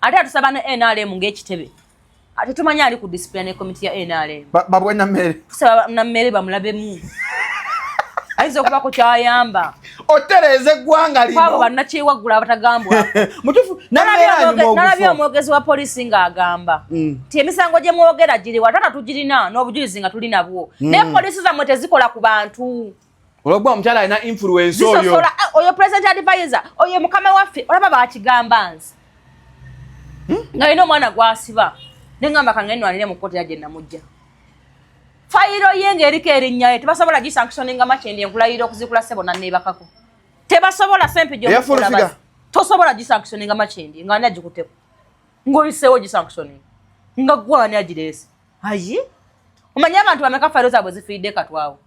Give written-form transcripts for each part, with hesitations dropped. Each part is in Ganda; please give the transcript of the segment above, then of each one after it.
ate atusaba ne NRM ng'ekitebe ate tumanya ali ku discipline committee ya NRM babwe na mmere tusaba na mmere bamulabemu ayinza okuba ku kyayamba otereze eggwanga lino kwabo bannakiwagula abatagambwa mutufu nalabye omwogezi wa polisi ng'agamba ti emisango gye mwogera giri watata tugirina n'obujulizi nga tuli nabwo naye polisi zammwe tezikola ku bantu olwogwa omukyala alina influence oyo president advisor oyo mukama waffe olaba bakigamba nzi nga yina omwana gwasiba nengamba kangenwanire mu kkooti yagye namujja fayiro ye ng'eriko erinnya tebasobola gisanctioninga Makyendi enkulayira okuzikula ssebo nanneebakako tebasobola sempi gy'omukulaba tosobola gisanctioninga Makyendi nga ani agikutteko ng'oyiseewo gisanctioning nga gwani agireese ayi omanye abantu bameka fayiro zaabwe zifiidde katwawo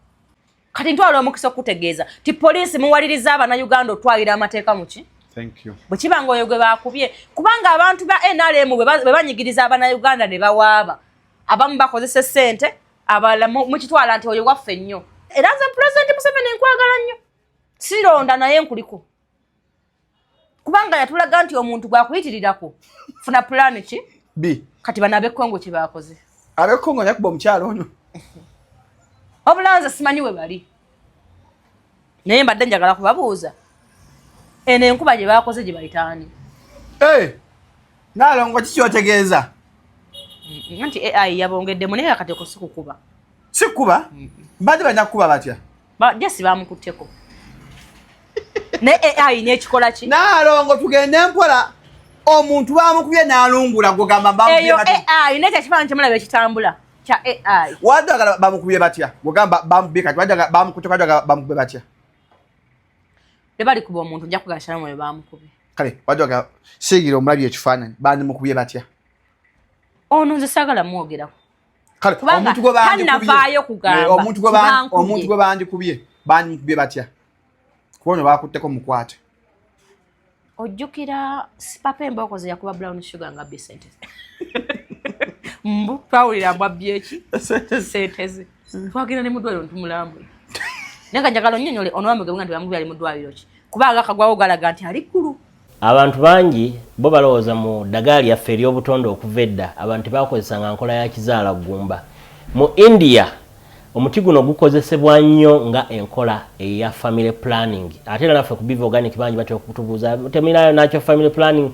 kati ntwala omukisa okutegeeza ti poliisi muwaliriza abannayuganda otwalira amateeka muki bwe kiba nga oyo gwe baakubye kubanga abantu ba NRM bwe banyigiriza abannayuganda ne bawaaba abamu bakozesa ssente abalala mukitwala nti oyo waffe nnyo era nze pulezidenti Museveni nkwagala nnyo sironda naye nkuliko kubanga yatulaga nti omuntu gwakuyitirirako funa pulaani ki kati bano ab'Ekongo kye baakoze ab'Ekongo nyakuba omukyalo ono obulanza simanyi we bali naye mbadde njagala kubabuuza eno enkuba gye baakoze gye bayitaani Naalongo kiki otegeeza nti AI yabongeddemu naye akateko sikukuba sikuba mbadde balina kukuba batya jesi bamukutteko ne AI n'ekikola ki Naalongo tugende mpola omuntu bamukubye n'alungula gogamba bamukubye batya AI nekyo kifaananyi kyemulaba ekitambula kya AI wadagala bamukubye batya gogamba bamukubye kati wadagala bamukutte wadagala bamukubye batya bali kuba omuntu nja kugashala mwe bamukubye kale wadagala sigira omulabye ekifaananyi bandi mukubye batya ono nze saagala mwogerako kale omuntu gwe tannavaayo kugamba omuntu gwe bandikubye mukubye batya kubono bakutteko mukwate ojjukira papa embooko ze yakuba brown sugar nga bisente mbu twawulira mbwabbye eki sente ze twagenda ne mu ddwaliro ntumulambula naye nga njagala onnyonnyole onowamuge nga nti bamukubye ali mu ddwaliro ki kubanga akagwawo galaga nti ali ggulu abantu bangi bo balowooza mu ddagala lyaffe ery'obutonde okuva edda abantu bakozesanga nkola ya kizaala ggumba mu India omuti guno gukozesebwa nnyo nga enkola eya family planning ate era naffe ku Biva Organic bangi batya okutubuuza temirayo nakyo family planning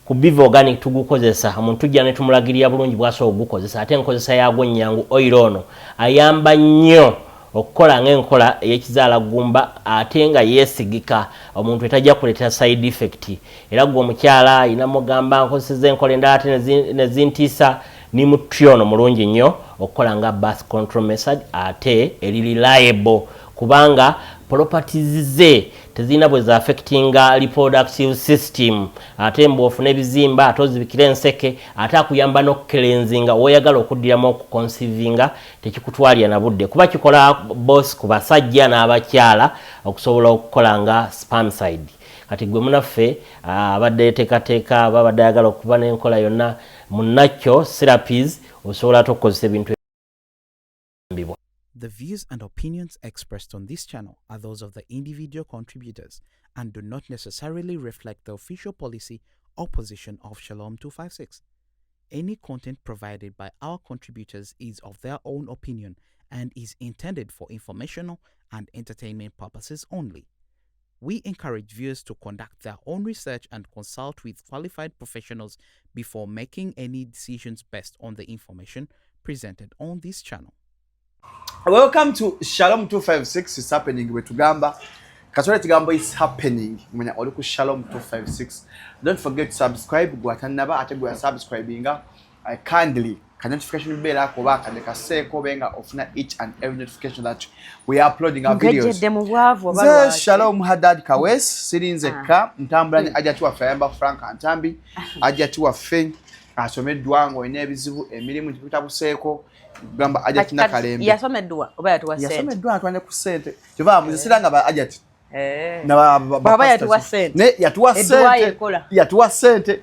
ku Biva Organic tugukozesa omuntu tujja ne tumulagirira bulungi bw'asobola okugukozesa ate enkozesa yaagwo nnyangu oil ono ayamba nnyo okukola ng'enkola ey'ekizaala ggumba ate nga yeesigika omuntu etajja kuleetera side effect era gwe omukyala ayina mugamba nkozeseza enkola endala ate ne zintiisa ni mutyono mulungi nnyo okukola nga birth control method ate eri reliable kubanga properties ze tezina bwe za affectinga reproductive system ate mbofu n'ebizimba ate ozibikira enseke ate akuyamba n'okukelenzinga oyagala okuddiramu okuconcevinga tekikutwalira na budde kuba kikola boss ku basajja n'abakyala okusobola okukola nga spermicide kati gwe munaffe abadde yeteekateeka babadde ayagala okuba n'enkola yonna munakyo therapies osobola okukozesa ebintu ebyo. The views and opinions expressed on this channel are those of the individual contributors and do not necessarily reflect the official policy or position of Shalom 256. Any content provided by our contributors is of their own opinion and is intended for informational and entertainment purposes only. We encourage viewers to conduct their own research and consult with qualified professionals before making any decisions based on the information presented on this channel. Welcome to Shalom 256. It's happening with Tugamba. Kaswele Tigambo is happening. Mwenye oluku Shalom 256. Don't forget to subscribe. Guatanaba ate gwa subscribing. I kindly can notification bell akoba kandeka seko benga ofuna each and every notification that we are uploading our videos. Shalom Hadad Kawes sirinze ka ntambulani ajja tuwa Fayamba Frank Antambi ajja tuwa Fen asomeddwa ngo enebizibu emirimu tipita buseko gamba ajja tina kalembe yasomeddwa oba yatuwa sente yasomeddwa atwanye ku sente kiva muzisiranga ba ajati na baba yatuwa sente ne yatuwa sente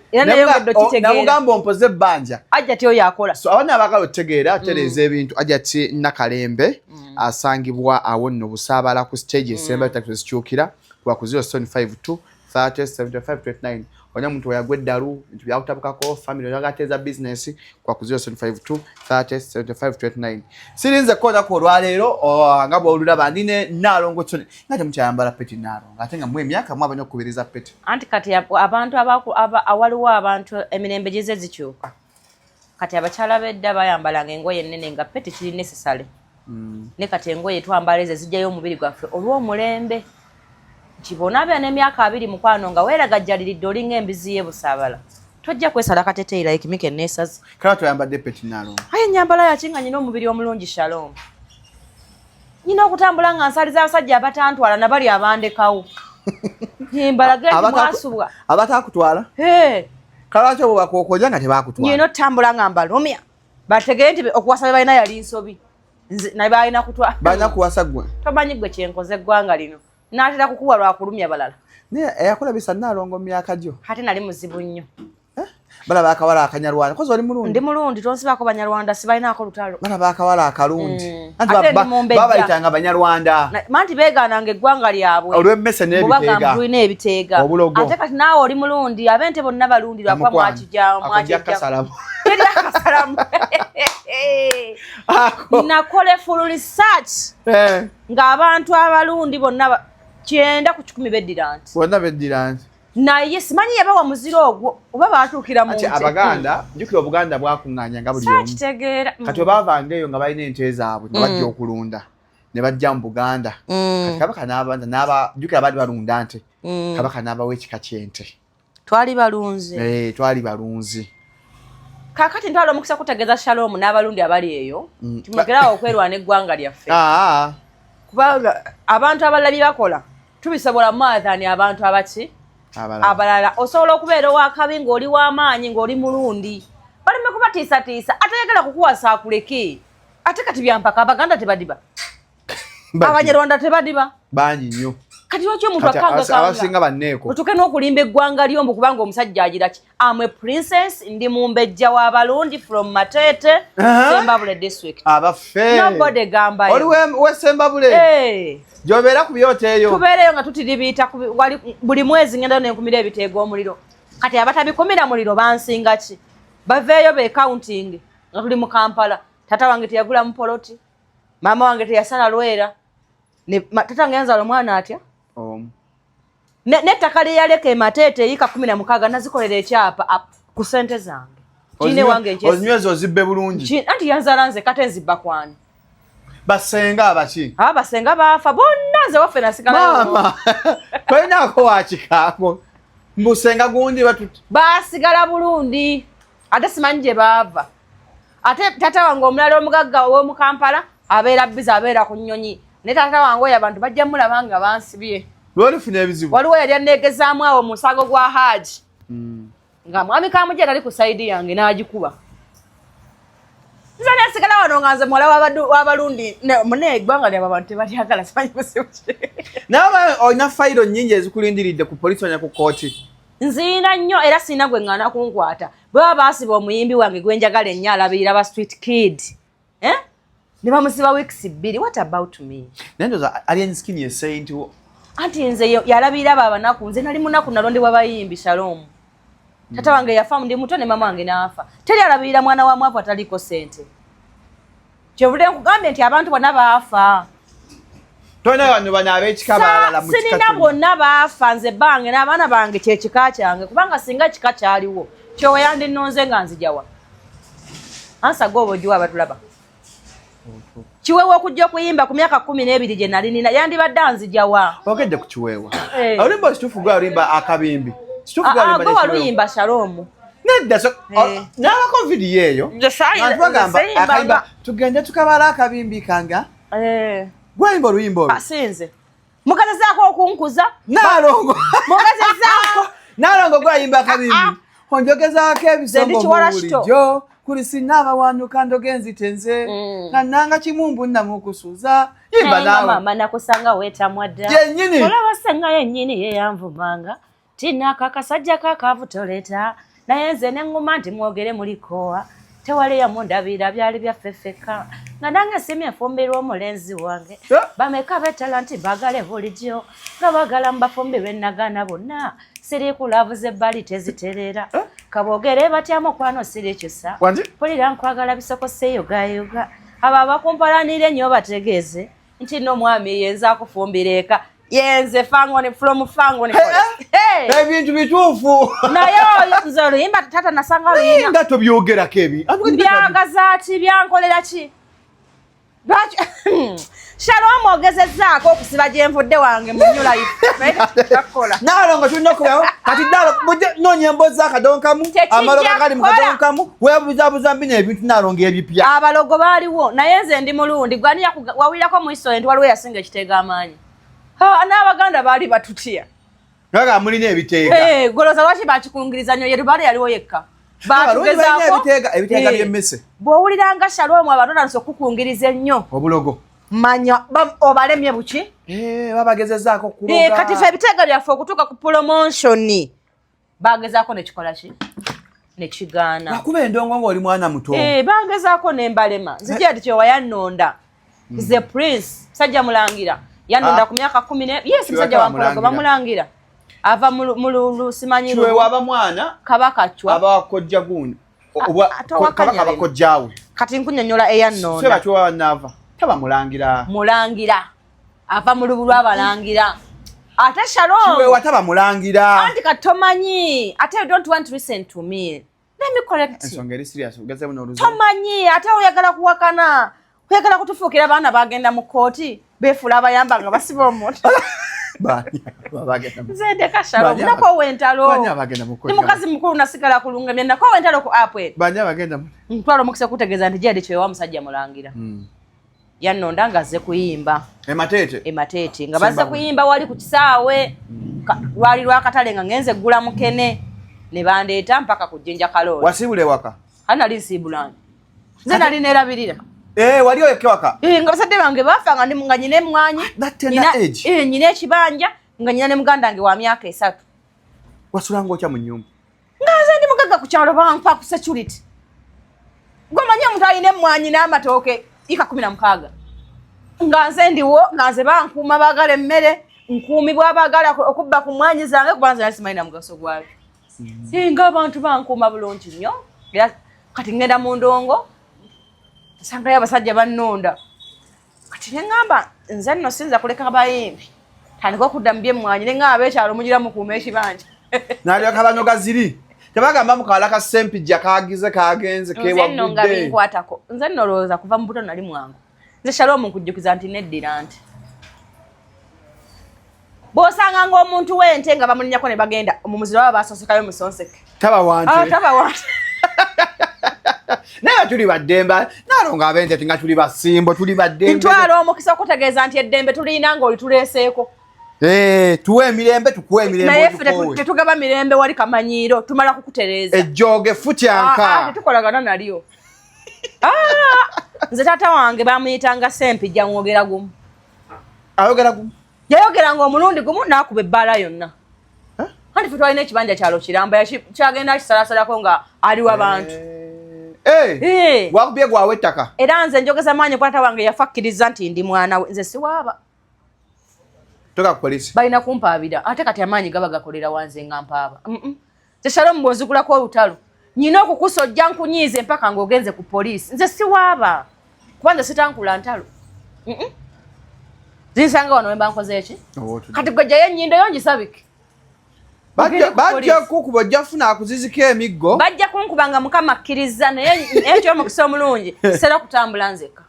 na mugambo ompoze banja ajati oyo yakola so abana abagala otegeera tereza ebintu ajati nakalembe asangibwa awo nno busabala ku stage esemba takuzikyukira kwa ku 075 30 75 29 onya muntu yagwe daru bintu byakutabukako family yagateza business kwa ku 0752 30 75 29 sirinze kona ko lwalero ngabo olula bandine Nalongo Tony ngate mchayambala peti Nalongo atenga mwe myaka mwabanya kubiriza peti anti kati abantu awaliwo abantu emirembe gize zikyuka kati abakyala bedda bayambalanga engoye ennene nga peti kiri necessary ne kati engoye twambaleze zijjayo omubiri gwaffe olw'omulembe kibona bya n'emyaka 2 mukwano nga weeragajjaliridde olinga embizi y'ebusaabala tojja kwesala kateteera ekimike nesazi kala toyambadde peti Nalongo aye nyambala yakinga nyina omubiri omulungi Shalom nyina okutambula nga nsaliza abasajja abatantwala nabali abandekawo nyambala genti mwasubwa abatakutwala kala kyo bakokoja nga tebakutwala nyina otambula nga mbalumya bategere nti okuwasa balina yali nsobi naye balina kutwala balina kuwasa gwe tomanyi gwe kyenkoze eggwanga lino n'atera kukuwa lwakulumya balala naye eyakulabisa Nalongo myaka gyo ate nali muzibu nnyo balaba akawala akanyarwanda kozi oli mulungi ndi mulungi tonsibako banyarwanda sibalinaako lutalo balaba akawala akalungi babayitanga banyarwanda manti beegaananga eggwanga lyabwe olw'emmese n'ebiteega tulina ebiteega ate kati naawe oli mulungi abente bonna balundi lwakwa mwakijjamu nakole full research ng'abantu abalundi bonna 9 ku 10 beddira nti bonna beddira nti naye simanyi yabawa muziro ogwo oba baatuukira mu nte abaganda njukira obuganda bwakuŋŋaanya nga buli omu kati obavanga eyo nga balina ente zaabwe nga bajja okulunda ne bajja mu Buganda kati kabaka njukira baali balunda nte kabaka n'abawa ekika ky'ente twali balunzi twali balunzi kakati ntwala omukisa kutegeeza Shalom n'abalundi abali eyo tumekerawo okwerwana eggwanga lyaffe kubanga abantu abalabye bakola tubisobola maathani abantu abaki abalala osobola okubeera owakabi ng'oli w'amaanyi ng'oli mulundi baleme kubatiisatiisa atayagala kukuwasa akuleke ate kati byampaka abaganda tebadiba abanyarwanda tebadiba bangi nnyo kati lwaki omuntu akangakangaabasinga banneeko otuke n'okulimba eggwanga lyombu kubanga omusajja agira ki amwe princess ndi mumbejja w'abalundi from Matete Sembabule district abaffe nobody gambayo oli we Sembabule gy'obeera ku byoto eyo tubeereyo nga tutiribiita buli mwezi ngenda nenkumira ebiteego omuliro kati abatabikumira muliro bansinga ki baveeyo be counting nga tuli mu Kampala tata wange teyagula mu poloti maama wange teyasala lwera tata wange yanzala omwana atya n'ettaka lye yaleka Matete eyika 16 nazikolera ekyapa ku ssente zange kiine wange ozinyweza ozibbe bulungi anti yanzala nze kate nzibba kwani basenga abaki basenga baafa bonna nze waffe nasigala mama tolinako wakikaako mbusenga gundi basigala bulungi ate simanyi gye baava ate tata wange omulala omugagga ow'omu Kampala abeera biza abeera ku nnyonyi ne tata wange oyo abantu bajja mulaba nga bansibye lwolifuna ebizibu waliwo yali aneegezaamu awo mu musango gwa Haji nga mwami Kamujja tali ku sayidi yange n'agikuba nze nesigala wano nga nze muwala w'abalundi mune eggwanga lyabo abantu tebalyagala simanyi buzibu nawe olina fayiro nnyingi ezikulindiridde ku polisi onya ku kooti nziina nnyo era sirina gwe ŋŋaana kunkwata bwe baba baasiba omuyimbi wange gwe njagala ennyo alabirira ba street kid ne bamusiba weeks 2 what about me naye ndoza alien skin is saying to anti nze yalabirira abo abanaku nze nali munaku nalondebwa bayimbi Shalom tata wange yafa ndi muto ne mama wange n'afa teri alabirira mwana wa mwavu ataliko sente kyovudde nkugambye nti abantu bonna baafa tolina bano bano ab'ekika balala mu kika sirina bonna baafa nze bange n'abaana bange kyekika kyange kubanga singa kika kyaliwo kyowe yandinonze nga nzijawa ansa gwe oba ogiwa abatulaba kiweewa okujja okuyimba ku myaka 12 gye nali nina yandibadde anzijawa ogedde ku kiweewa olimba kituufu gwe alimba akabimbi gwe waluyimba Shalom nedda n'abako vidiyo eyo abantu bagamba akayimba tugende tukabala akabimbi kanga gwayimba oluyimba olwo sinze mugezezaako okunkuza Nalongo mugezezaako Nalongo gwayimba akabimbi onjogezaako ebisongo bulijjo kuli sinaabawanuka ndogenzi tenze kananga kimumbu namukusuza yimba nawe mama nakusanga wetamwa dda yennyini olaba senga yennyini yeyanvumanga tinaka kasajja kakavutoleta naye nze neŋŋuma nti mwogere mulikowa tewali yamundabira byali byaffeffeka nga nange simye enfumbirwa omulenzi wange bameka betala nti bagale bulijjo nga bagala mbafumbirwe nagana bonna siri kulavuze bali teziterera kabogere batyamu kwano siri kyusa polira nkwagala bisokoseyo gayoga aba bakumpalanire nnyo bategeze nti no mwami yenza kufumbireka yenze fangone from fangone ebintu bituufu naye oyo nze oluyimba tata nasanga oluyina nga tobyogerako ebi byagaza ati byankolera ki Shalom ogezezzaako okusiba gye nvudde wange mu new life takola naalonga tulina okubawo kati ddala noonya emboozi z'akadonkamu amaloga gali mu kadonkamu weebuzaabuza mbi n'ebintu naalonga ebipya abalogo baaliwo naye nze ndi mulundi gwani wawirako mu history nti waliwo yasinga ekiteega amaanyi n'abaganda baali batutya nga mulina ebiteega goloza lwaki bakikungiriza nnyo yerubaale yaliwo yekka ebiteega by'emmese bw'owuliranga Shalom abatondanisa okukungiriza ennyo obulogo manya obalemye buki babagezezzaako kuloga kati fe ebiteega byaffe okutuuka ku promotion bagezaako nekikola ki nekigaana akuba endongo ng'oli mwana muto bangezaako nembalema nzijja ti kyewa yannonda the prince musajja mulangira yannonda ku myaka 10 yes musajja wampologo bamulangira ava mu simanyi kiwewa aba mwana kabaka chwa aba kojja gundi kabaka bakojjaawe kati nkunyonyola eyannonda seba kiwewa nava taba mulangira ava mu lubu lw'abalangira ate Shalom kiwewa taba mulangira anti katomanyi ate you don't want to listen to me let me correct you ensonga eri serious ugeze buno oluzo tomanyi ate oyagala kuwakana oyagala kutufuukira abaana bagenda mu kooti beefula abayamba nga basiba omuntu zendeka Shalom nako wentalo ni mukazi mukulu nasigala kulungamya nako wentalo ku apwe banya bagenda ntwalo mukise kutegeeza nti jyadi kyewa musajja mulangira yannonda nga azze kuyimba emateete nga bazze kuyimba wali ku kisaawe lwali lwakatale nga ngenze eggula mukene ne bandeeta mpaka ku jjinja kalooli wasiibula ewaka nali nsiibulani nze nali neerabirira wali oyeke waka nga bazadde bange baafa nga nyina emmwanyi nyina ekibanja nga nyina ne muganda wange wa myaka 3 wasulanga otya mu nnyumba nga nze ndi mugagga ku kyalo bampa ku security gwomanyi omuntu alina emmwanyi n'amatooke ika 16 nga nze ndiwo nga nze bankuuma baagala emmere nkuumibwa abaagala okubba ku mmwanyi zange kuba nze nali simanyi na mugaso gwabyo nga abantu bankuuma bulungi nnyo era kati ngenda mu ndongo sangayo abasajja bannonda kati neŋŋamba nze nno sinza kuleka abayimbi tandika okudda mu byemmwanyi neŋŋamba abeekyalo mugira mukuuma ekibanja n'alyoka banyoga ziri tebagamba mukawala ka sempijja kagize kagenze nze nno nga binkwatako nze nno olowooza kuva mu buto nali mwangu nze Shalom nkujjukiza nti neddira nti bw'osanga ng'omuntu w'ente nga bamulinyako ne bagenda omumuziro baba baasosekayo musonseke taba wante naye tuli baddemba naalonga ab'ente nga tuli basimbo tuli baddembe ntwala omukisa okutegeeza nti eddembe tulina ng'olituleeseeko tuwe emirembe tukuwe emirembe naye ffe tetugaba mirembe wali kamanyiiro tumala kukutereeza ejjooge futyanka tetukolagana nalyo nze taata wange bamuyitanga Sempijja mwogera gumu ayogera gumu yayogeranga omulundi gumu n'akuba ebbaala yonna anti ffe twalina ekibanja kyalo kiramba kyagenda kisalasalako nga aliwo abantu wakubye gwawe ettaka era nze njogeza maanyi kwata wange yafakkiriza nti ndi mwana we nze siwaaba toka polisi balina kumpaabira ate kati amaanyi gaba gakolera wanze nga mpaaba nze Shalom bw'ozigulako olutalo nyina okukusojja nkunyiize mpaka ng'ogenze ku polisi nze siwaaba kuba nze sitankula ntalo zinsanga wano wemba nkoze eki kati gwejjayo ennyindo yo ngisabike bajja kukuba ojja funa akuziziko emiggo bajja kunkuba nga Mukama akkiriza naye eky'omukisa omulungi sera kutambula nzeka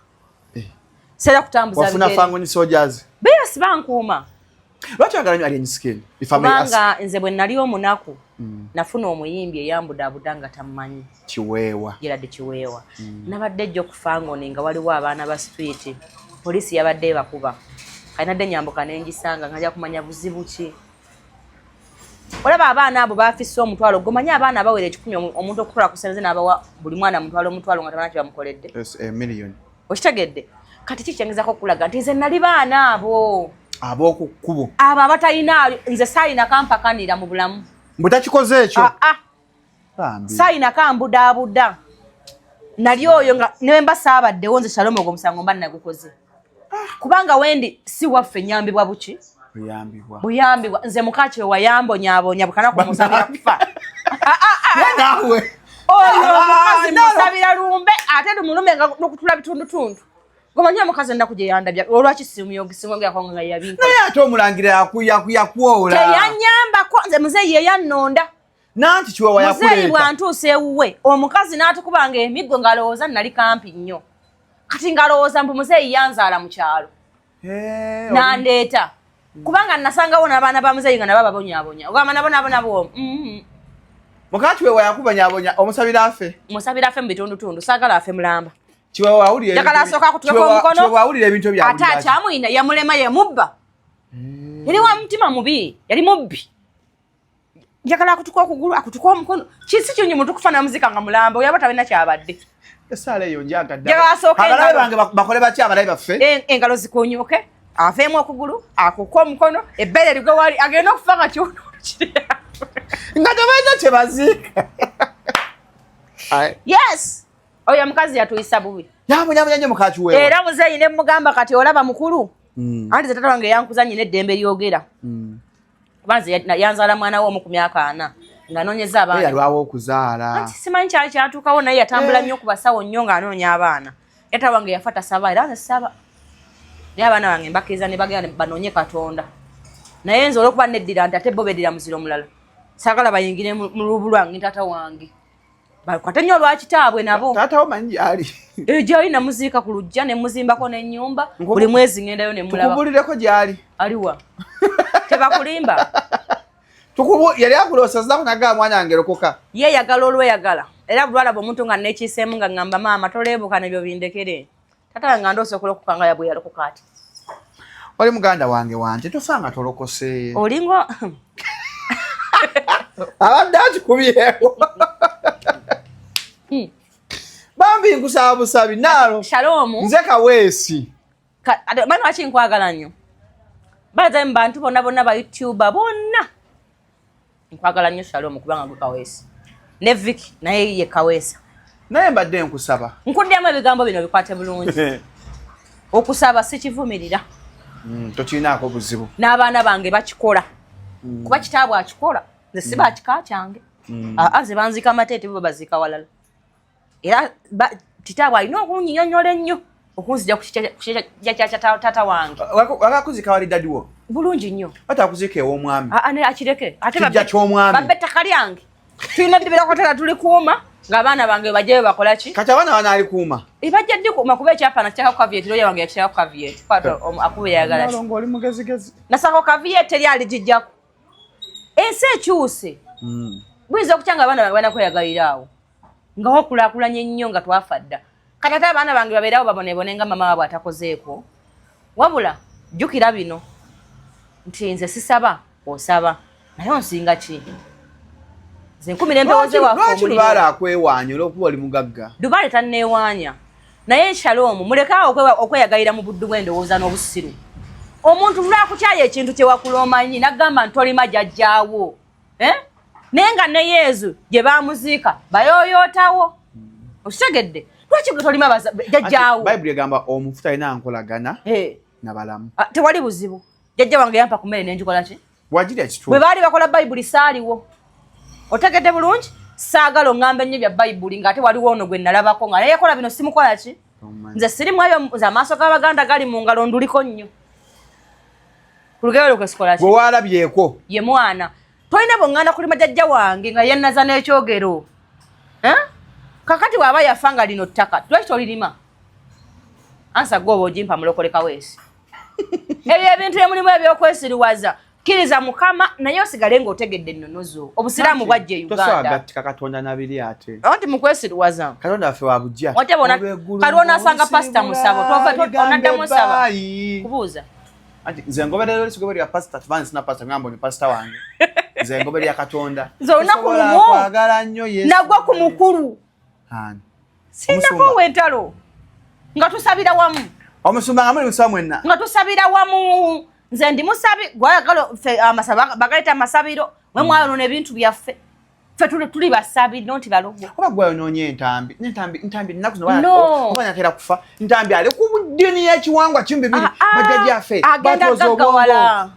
sera kutambuza wafuna fangoni soldiers beyasi bankuuma lwaki agala nyo alien skin kubanga nze bwe nali omunaku nafuna omuyimbi eyambudaabuda nga tammanyi kiweewa giradde kiweewa nabadde ejja okufangoni nga waliwo abaana ba street polisi yabadde bakuba kalinadde nyambuka nengisanga ngajja kumanya buzibu ki olaba abaana abo bafisse omutwalo gomanyi abaana bawera 10 omuntu okukola kusenze n'abawa buli mwana omutwalo nga tabana kibamukoledde million okitegedde kati kikyengezako okulaga nti nze nali baana abo ab'okukkubo abo abatalina nze saayina kampakanira mu bulamu mbutakikoze ekyo saayina kambudaabuda nali oyo nga nemba saabaddewo nze Shalom ogwo musango mba nagukoze kubanga wendi si waffe nyambibwa buki buyambibwa nze mukaki wayambonyabonya bukana kumusabira kufa nawe oyo omukazi musabira lumbe ate lumulume nga nokutula bitundutundu gomanya omukazi ennaku gye yandabya olwaki simuyogisingo nga yabinka naye ate omulangira yakwola teyanyambako nze muzeeyi yeyannonda nanti kiwawa yakuleeta muzeeyi bwantuusa ewuwe omukazi n'atukubanga emiggo ng'alowooza nali kampi nnyo kati ng'alowooza mbu muzeeyi yanzaala mu kyalo nandeeta kubanga nasangawo n'abaana ba muzeeyi nga nabo babonyabonya ogamba nabo mukati wewa yakubonyabonya omusabira afe mu bitundutundu saagala afe mulamba kiwawa awulira njagala asooka akutuweko omukono kiwawa awulira ebintu bya ate akyamuyina yamulema yemubba yali wa mutima mubi yali mubbi njagala akutuka okugulu akutuka omukono kisi kyonyi muntu kufana muzika nga mulamba oyaba talina kyabadde esaala eyo njagadde njagala asooka abalabe bange bakole batya abalabe baffe engalo zikonyoke aveemu okugulu akuka omukono ebbere ligwe wali agenda okufa nga kyono nga tebaina kyebaziika yes oyo omukazi yatuyisa bubi yamunyamunya nnyo mukaki wewa era muzeeyi ne mugamba kati olaba mukulu anti ze tata wange yankuza nyina eddembe lyogera kubanze yanzaala mwana we omu ku myaka 4 ng'anoonyeza abaana yalwawo okuzaala anti simanyi kyali kyatuukawo naye yatambula nnyo ku basawo nnyo ng'anoonya abaana tata wange yafa tasaba era nesaba naye abaana bange mbakkiriza ne bagenda banoonye Katonda naye nze olw'okuba neddira nti ate bo beddira muziro mulala saagala bayingire mu lubu lwange tata wange bakwate nnyo olwakitaabwe nabo taatawo manyi gyali gyali namuziika ku lujja ne muzimbako n'ennyumba buli mwezi ngendayo ne mulaba tukubulireko gyali aliwa tebakulimba yali akulosezako nagaa mwana wange rokoka yeeyagala olweyagala era bulwalaba omuntu nga nekiiseemu nga ngamba maama toleebuka nebyo bindekere tata wange ndoose okulokoka nga yabwe yalokoka ati oli muganda wange wante tosanga tolokose olingo abadde akikubyewo bambi nkusaba busabi naalo Shalom nze kaweesi bano lwaki nkwagala nnyo baza mu bantu bonna ba YouTuber bonna nkwagala nnyo Shalom kubanga gwe kaweesi ne Vicky naye ye kaweesa naye mbadde nkusaba nkuddemu ebigambo bino bikwate bulungi okusaba sikivumirira tokirinaako buzibu n'abaana bange bakikola kuba kitaabwe akikola nze si bakika kyange ze banzika mateete bo baziika walala era kitaabwe alina okunyinyonnyola ennyo okunzija ku kya tata wange wakakuzika wali dadiwo bulungi nnyo ate akuzika ew'omwami akireke ate kijja ky'omwami babbe ettaka lyange tulina ddibirako tata tulikuuma ng'abaana bange bajjayo bakolaki kati abaana banaalikuuma bajja ddikuuma kuba ekyapana kitako kavieti loya wange yakitako kavieti akuba eyagala oli mugezigezi nasako kavieti eri aligijjako ensi ekyuse buyinza okutya nga abaana bange banakweyagalira awo nga wakulaakulanye ennyo nga twafa dda kati ate abaana bange babeerawo babonebone nga mama waabwe atakozeeko wabula jjukira bino nti nze sisaba osaba naye onsinga ki nze nkumira empewoze lwaki lubaala akwewaanya olw'okuba oli mugagga Dubaale tanneewaanya naye Shalom mulekaawo okweyagalira mu buddu bw'endowooza n'obusiru omuntu lwakukyayo ekintu kyewakulomanyi nagamba nti olima jjajjaawo naye nga ne Yezu gye baamuziika bayooyootawo okitegedde lwaki gwe tolima jjajjaawo bayibuli egamba omufu talina nkolagana nabalamu tewali buzibu jjajja wange yampa ku mmere n'engikola ki wagirya kituufu bwe baali bakola bayibuli saaliwo otegedde bulungi saagala oŋŋamba ennyo bya bayibuli ng'ate waliwo ono gwe nalabako nga naye yakola bino simukola ki nze sirimu eyo nze amaaso g'Abaganda gali mu ngalo nduliko nnyo ku lugero lwe kwesikola ki gwe waalabyeko ye mwana tolina bweŋŋanda kulima jjajja wange nga yennaza n'ekyogero kakati waaba yafa nga lino ttaka lwaki tolirima ansa gwe oba ogimpa mulokole kaweesi ebyo ebintu emulimu ebyokwesiriwaza kkiriza Mukama naye osigale ng'otegedde ennono zo obusiraamu bwajja e Uganda tosagatika Katonda nabiri ate anti mukwesiriwaza Katonda waffe wa bujja kaliwo n'asanga pasita musabo onaddamu nsaba kubuuza anti nze ngoberera oli sigoberi ya pasita tubanje sina pasita ngamba ni pasita wange nze ngoberi ya Katonda nze olunaku lumu kwagala nnyo Yesu nagwa ku mukulu sinako wentalo nga tusabira wamu omusumba nga muli musaba mwenna nga tusabira wamu nze ndi musabi gwayagala bagayita amasabiro mwe mwayonoona ebintu byaffe ffe tuli basabi nonti balogo oba gwayonoonye entambi ennaku zino oba natera kufa ntambi ali ku ddiini y'ekiwangwa kimbi biri bajjajjaffe agenda gaggawala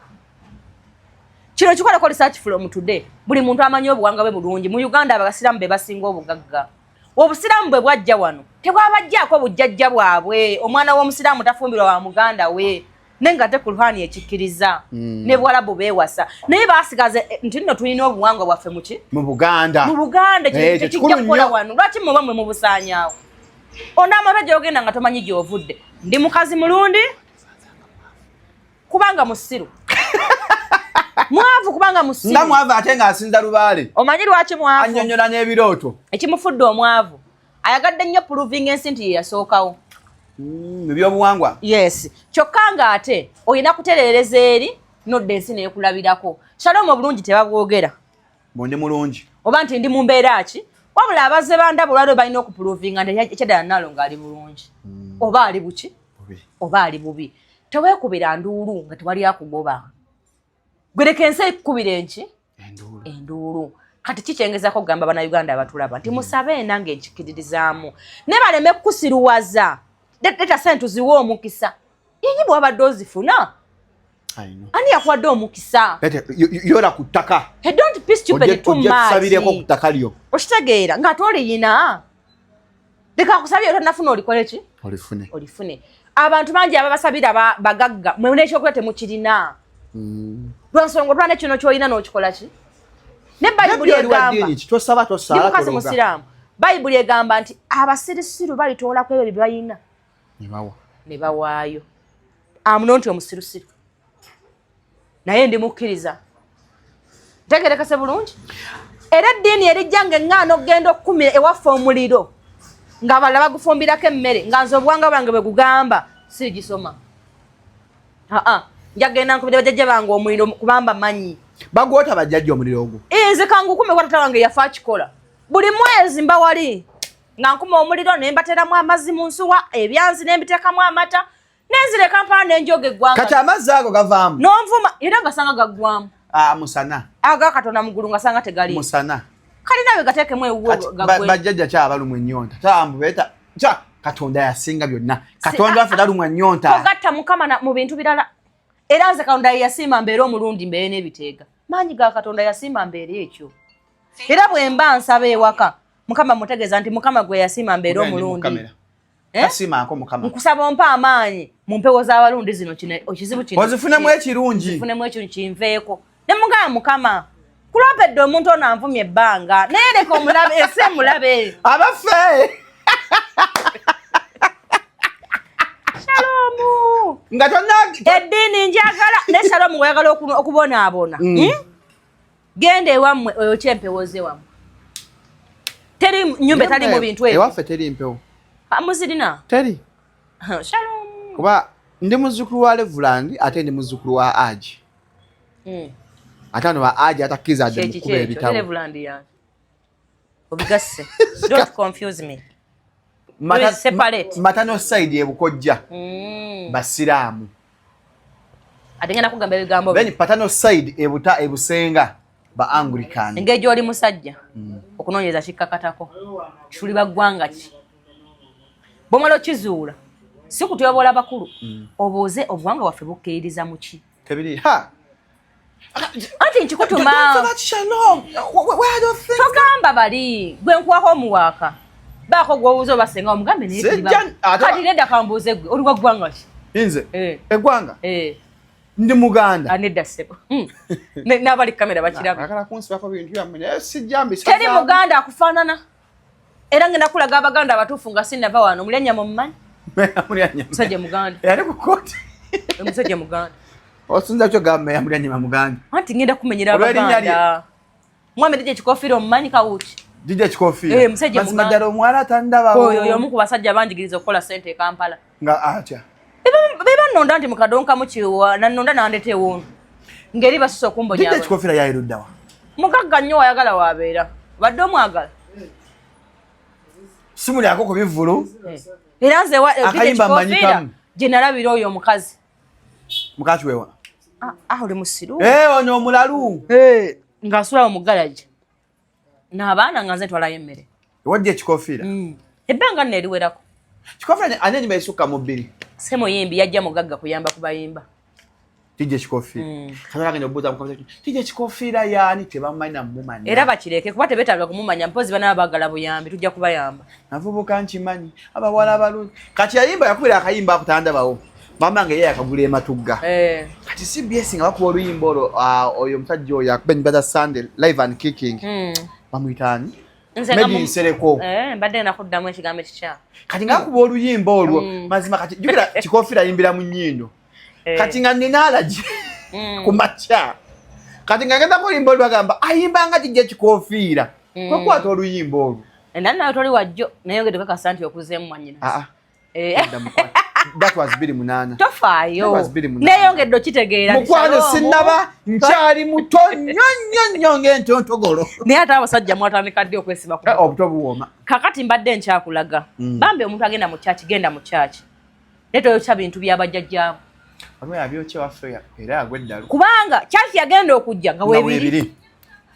Kino kikolako research from today. Buli muntu amanyi obuwanga bwe bulungi. Mu Uganda abasiramu be basinga obugagga. Obusiramu bwe bwajja wano. Tebwabajjako bujjajja bwabwe. Omwana w'omusiramu tafumbirwa wa muganda we. Nenga te Qur'ani ekikkiriza. Ne Bwarabu beewasa. Naye baasigaze nti nno tulina obuwanga bwaffe muki? Mu Buganda. Mu Buganda kijja kukola wano. Lwaki muba mwe mu busaanyaawo? Onda amata gy'ogenda nga tomanyi gy'ovudde. Ndi mukazi mulundi kubanga musiru. Mwavu kubanga musiru. Nga mwavu ate ng'asinza lubaale. Omanyi lwaki mwavu? Annyonnyola n'ebirooto. Ekimufudde omwavu. Ayagadde nnyo proving ensi nti ye yasookawo. Mu byobuwangwa. Yes. Kyokka ng'ate olina kutereereza eri nodda ensi neekulabirako. Shalom obulungi tebabwogera. Bondi mulungi. Oba nti ndi mu mbeera ki? Wabula abazze bandabulwalwe balina okuprovinga nti ekyeddala nalo ng'ali bulungi. Oba ali buki? Oba ali bubi. Teweekubira nduulu nga tewali akugoba. Gwereka ensi ekkubira enki? Enduulu. Kati kikyengezako kugamba bannayuganda abatulaba nti musabe nange enkikiririzaamu. Ne baleme kusiruwaza. Leta sente ziwe omukisa. Yenyi bw'abadde ozifuna. Ani yakuwadde omukisa? Yora ku ttaka. Don't be stupid too much. Ojja tusabireko ku ttaka lyo. Okitegeera ng'ate oliyina. Leka akusabire otanafuna olikole ki? Olifune. Abantu bangi ababasabira bagagga mwe n'ekyokulya temukirina. Lwansonga olwana kino ky'olina n'okikola ki? Ne Bayibuli egamba. Tosaba tosala. Mukazi musiraamu. Bayibuli egamba nti abasirisiru balitoola ku ebyo bye balina. Ne bawaayo. Amuno nti omusirusiru. Naye ndi mukkiriza. Ntegeerekese bulungi. Era eddiini erijja ng'eŋŋaano okugenda okkumira ewaffe omuliro. Ng'abalala bagufumbirako emmere nga nze obuwanga bwange bwe gugamba sirigisoma. Njagenda nkubira bajjajja bange omuliro kubamba manyi. Bagwota bajjajja omuliro ogwo. Nze kangukume kwa tata wange yafa akikola. Buli mwezi mba wali nga nkuma omuliro ne mbateramu amazzi mu nsuwa ebyanzi ne mbiteekamu amata nenzireka mpaa n'enjoga eggwanga. Kati amazzi ago gavaamu. N'onvuma era gasanga gaggwamu. Musana. Aga Katonda mugulu ngasanga tegali. Musana. Kali nawe gateekemu ewuwo gagwe. Bajjajja kyabalumwa ennyonta. Tambu beeta Katonda yasinga byonna. Katonda waffe talumwa ennyonta. Togatta Mukama mu bintu birala. Era nze Katonda yasiima mbeera omulundi mbeere n'ebiteega. Maanyi ga Katonda yasiima mbeere ekyo. Era bwe mba nsaba ewaka Mukama mutegeeza nti Mukama gwe yasiima mbeera omulundi. Yasiimaako Mukama. Nkusaba ompa amaanyi mu mpewo z'abalundi zino ekizibu kino. Ozifunemu ekirungi. Zifunemu ekirungi kinveeko. Ne mugamba Mukama kulopedde omuntu ono anvumye ebbanga naye leka omulabe ese mulabe. Abaffe. Shalomu. Nga tonna eddiini njagala ne Shalomu wayagala okubonaabona. Genda ewammwe oyo kyempewoze wammwe. Teri nnyumba etali mu bintu ebyo. Ewaffe teri mpewo. Muzirina? Teri. Shalomu. Kuba ndi muzzukulu wa Levuland ate ndi muzzukulu wa Aji. Ate ano wa Aji atakkiriza adde mu kuba ebitabo. Levuland yange. Obigasse. Don't confuse me. Matano side ebukojja. Basiraamu. Ate ngenda kugamba ebigambo. Then patano side ebusenga ba Anglican. Engeri oli musajja. Okunoonyeza kikkakatako. Tuli baggwanga ki? Bomala okizuula. Si kutyoboola bakulu. Obuuze obuwanga bwaffe bukkiririza mu ki? Tebiri. Anti nkikutuma. Togamba bali. Gwe nkuwako omuwaaka. Baako gw'obuuza obasenga omugambe naye kati nedda kambuuze gwe oli wa ggwanga ki? Nze? Eggwanga? Ndi Muganda. Nedda ssebo. N'abali kamera bakiraba. Akala kunsibako bintu byammwe naye sijjambi. Teri Muganda akufaanana. Era ngenda kulaga Abaganda abatuufu nga sinnava wano. Mulyannyama mumanyi? Musajja Muganda. Yali ku kkooti. Musajja Muganda. Osinza kyo gamba ya Mulyannyama Muganda. Anti ngenda kumenyera Abaganda. Muhammad DJ Kikofiira omumanyi kawuki? DJ Kikofiira. Musajja Muganda. Mazima ddala omwana tandaba. Oyo omu ku basajja banjigiriza okukola ssente e Kampala. Nga atya. Beba nnonda nti mukadonka mukiwa nannonda nandeta ewuunu. Ngeri basusa okumbonya. DJ Kikofiira yayiruddawa. Mugagga nnyo wayagala wabeera. Badde omwagala. Simuli ako ku bivulu. Era nze akayimba Kikofiira gye nalabira oyo omukazi. Mukazi wewa. Oli musiru. Ono omulalu. Ng'asula mu galaji. N'abaana nga nze twalayo emmere. Wadde Kikofiira. Ebbanga nno eriwerako. Kikofiira ani enyuma esukka mu bbiri. Semuyimbi yajja mugagga kuyamba ku bayimba. tije kikofiira kazala ngene obuza mukomeza tije kikofiira yani tebamanya mumanya era bakireke kuba tebetaaga kumumanya mpozi bana bagala buyambi tujja kubayamba navubuka nkimanyi abawala abalungi kati yayimba yakubira akayimba akutanda bawo mama nge yeye akagula ematugga kati CBS nga bakuba oluyimba olwo oyo omusajja oyo akubenyi bada Sunday live and kicking bamuyitaani Medi Nsereko mbadde nakuddamu ekigambo ekikya kati nga akuba oluyimba olwo mazima kati jukira kikofiira ayimbira mu nnyindo kati nga nina alaji ku makya kati nga ngenda kulimba olwo bagamba ayimba nga kijja kikofiira kwekwata oluyimba olwo nani nayo toli wajjo nayongedde kakasa nti okuzeemu mwanyina that was 28 tofaayo neyongedde okitegeera mukwano sinnaba nkyali muto nnyo ng'entontogolo naye ate abasajja mwatandika ddi okwesiba obuto buwooma kakati mbadde nkyakulaga bambi omuntu agenda mu kyaki genda mu kyaki naye toyokya bintu byabajjajjaamu abyokyewafe era yagweddalu kubanga kyaki yagenda okujja nga weebiri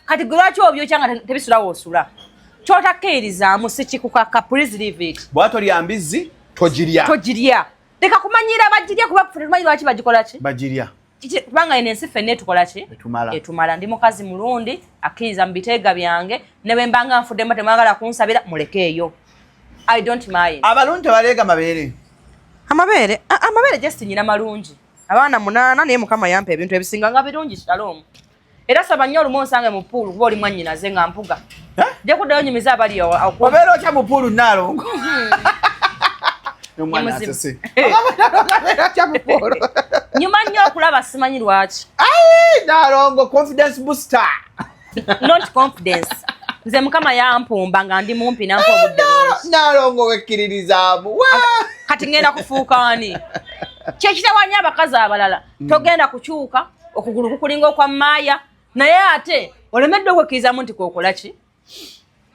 kati gwe lwaki obyokya nga tebisulawo osula kyotakkirizaamu sikikukaka please leave it bwatolya mbizi togirya leka kumanyira bagirya kuba tumanyi lwaki bagikola ki bagirya kubanga eno ensi ffenna etukola ki etumala ndi mukazi mulundi akkiriza mu biteega byange ne bwe mbanga nfuddemu temwagala kunsabira mulekeeyo I don't mind abalungi tebaleega amabeere just nyina malungi abaana 8 naye mukama yampa ebintu ebisinga nga birungi Shalom era saba nnyo olumu onsange mu puulu kuba oli mwannyinaze nga mpuga gye kuddayo nyumiza abali obeera otya mu puulu Naalongo nyuma nnyo okulaba simanyi lwaki Naalongo confidence booster not confidence nze mukama yampumba nga ndi mumpi nampa obudde bungi Naalongo wekkiririzaamu kati ngenda kufuuka wani kyekitawanya abakazi abalala togenda kukyuka okugulu kukulinga okwa maaya naye ate olemedde okwekkirizamu nti kwokola ki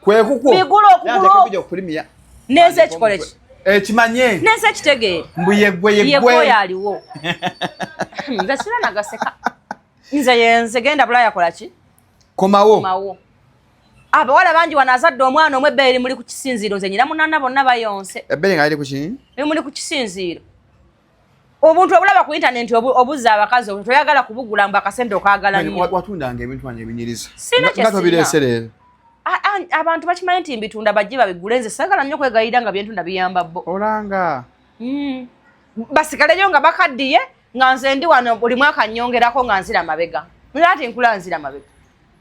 kwekukwo bigula okugulu nese ekikole ki ekimanye nese ekitegeere mbu yeggwe aliwo nze sira nagaseka nze genda bula yakola ki komawo abawala bangi wanazadde omwana omwe ebbeere muli ku kisinziiro nze nyina munana bonna bayonse ebbeere nga ali ku ki muli ku kisinziiro obuntu obulaba ku intaneti obuzza abakazi toyagala kubugula mbu akasente okaagala nnyo watundanga ebintu wange ebinyiriza nga tobireesereera abantu bakimanyi nti mbitunda bajje babigule nze sagala nnyo kwegayira nga byentunda biyamba bo olanga basigaleyo nga bakaddiye nga nze ndi wano buli mwaka nnyongerako nga nzira mabega naye ati nkula nzira mabega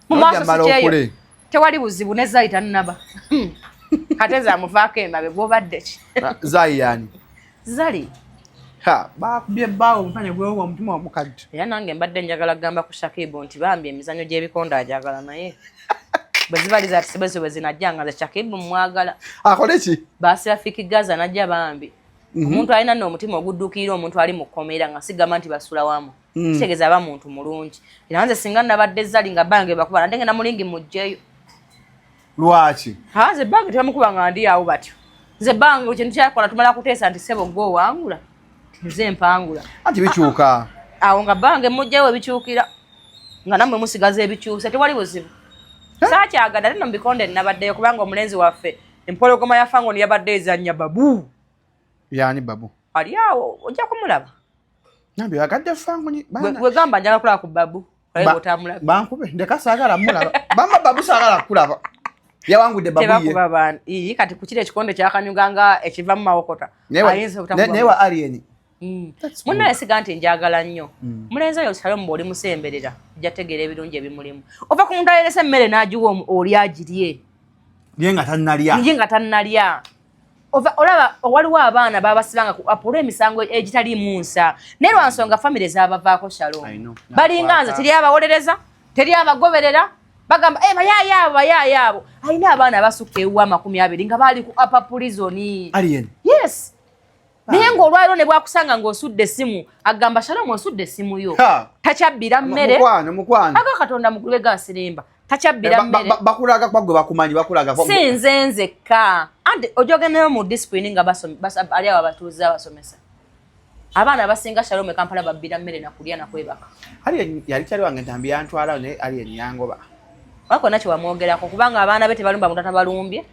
mu maaso sikyeyo tewali buzibu ne zayi tannaba ate zamuvaako emabega obadde ki zayi yani zali bakubye ebbaawo omutanya gwewowa omutima wamukadde era nange mbadde njagala kugamba ku Shakibu nti bambi emizannyo gy'ebikonde ajagala naye bwe zibaliza ati sibezo bwe zinajja nga ze Shakibu mwagala akole ki baasi Rafiki Gaza najja bambi omuntu alina nno omutima ogudduukirira omuntu ali mu kkomera nga sigamba nti basula wamu kitegeeza aba muntu mulungi era nze singa nabadde zali nga bange bakuba nate ngenda mulingi mujjeyo lwaki ze bange tebamukuba nga ndi awo batyo nze bange kintu kyakola tumala kuteesa nti sebo gwe owangula nze mpangula anti bikyuka awo nga bange mujjayo ebikyukira nga nammwe musigaza ebikyuse tewali buzibu saakyagala ate no mubikonde nabaddeyo kubanga omulenzi waffe empologoma ya Fangoni yabadde ezannya babu yani babu ali awo ojja kumulaba nambi yagadde Fangoni bwe gamba njagala kulaba ku babu otamulaba bankube ndeka saagala mulaba bamba babu saagala kulaba yawangudde babu ye tebakuba bana kati ku kiri ekikonde kyakanyuganga ekiva mu mawokota newa alien munnaye siga nti njagala nnyo mulenzi oyo Shalom bw'oli musemberera ojja tegeera ebirungi ebimulimu ova ku muntu ayeresa emmere n'agiwa oli agirye ye nga tannalya olaba waliwo abaana babasibanga apula emisango egitaliimu nsa naye lwansonga famire zabavaako Shalom balinga nze teri abawolereza teri abagoberera bagamba bayayaabo alina abaana abasukka ewa 20 nga baali ku upper prison yes naye ng'olwaliro ne bwakusanga ng'osudde essimu agamba Shalom osudde essimu yo takyabbira mmere aga Katonda mugulube gasirimba takyabbira mmere bakulaga kwagwe bakumanyi bakulaga si nze nzekka anti ojogeneyo mu discipline nga ali abo abatuuze abasomesa abaana abasinga Shalom Kampala babbira mmere nakulya nakwebaka yali kyali wange ntambi yantwala naye ali yangoba wako nakyo wamwogerako kubanga abaana be tebalumba mutata balumbye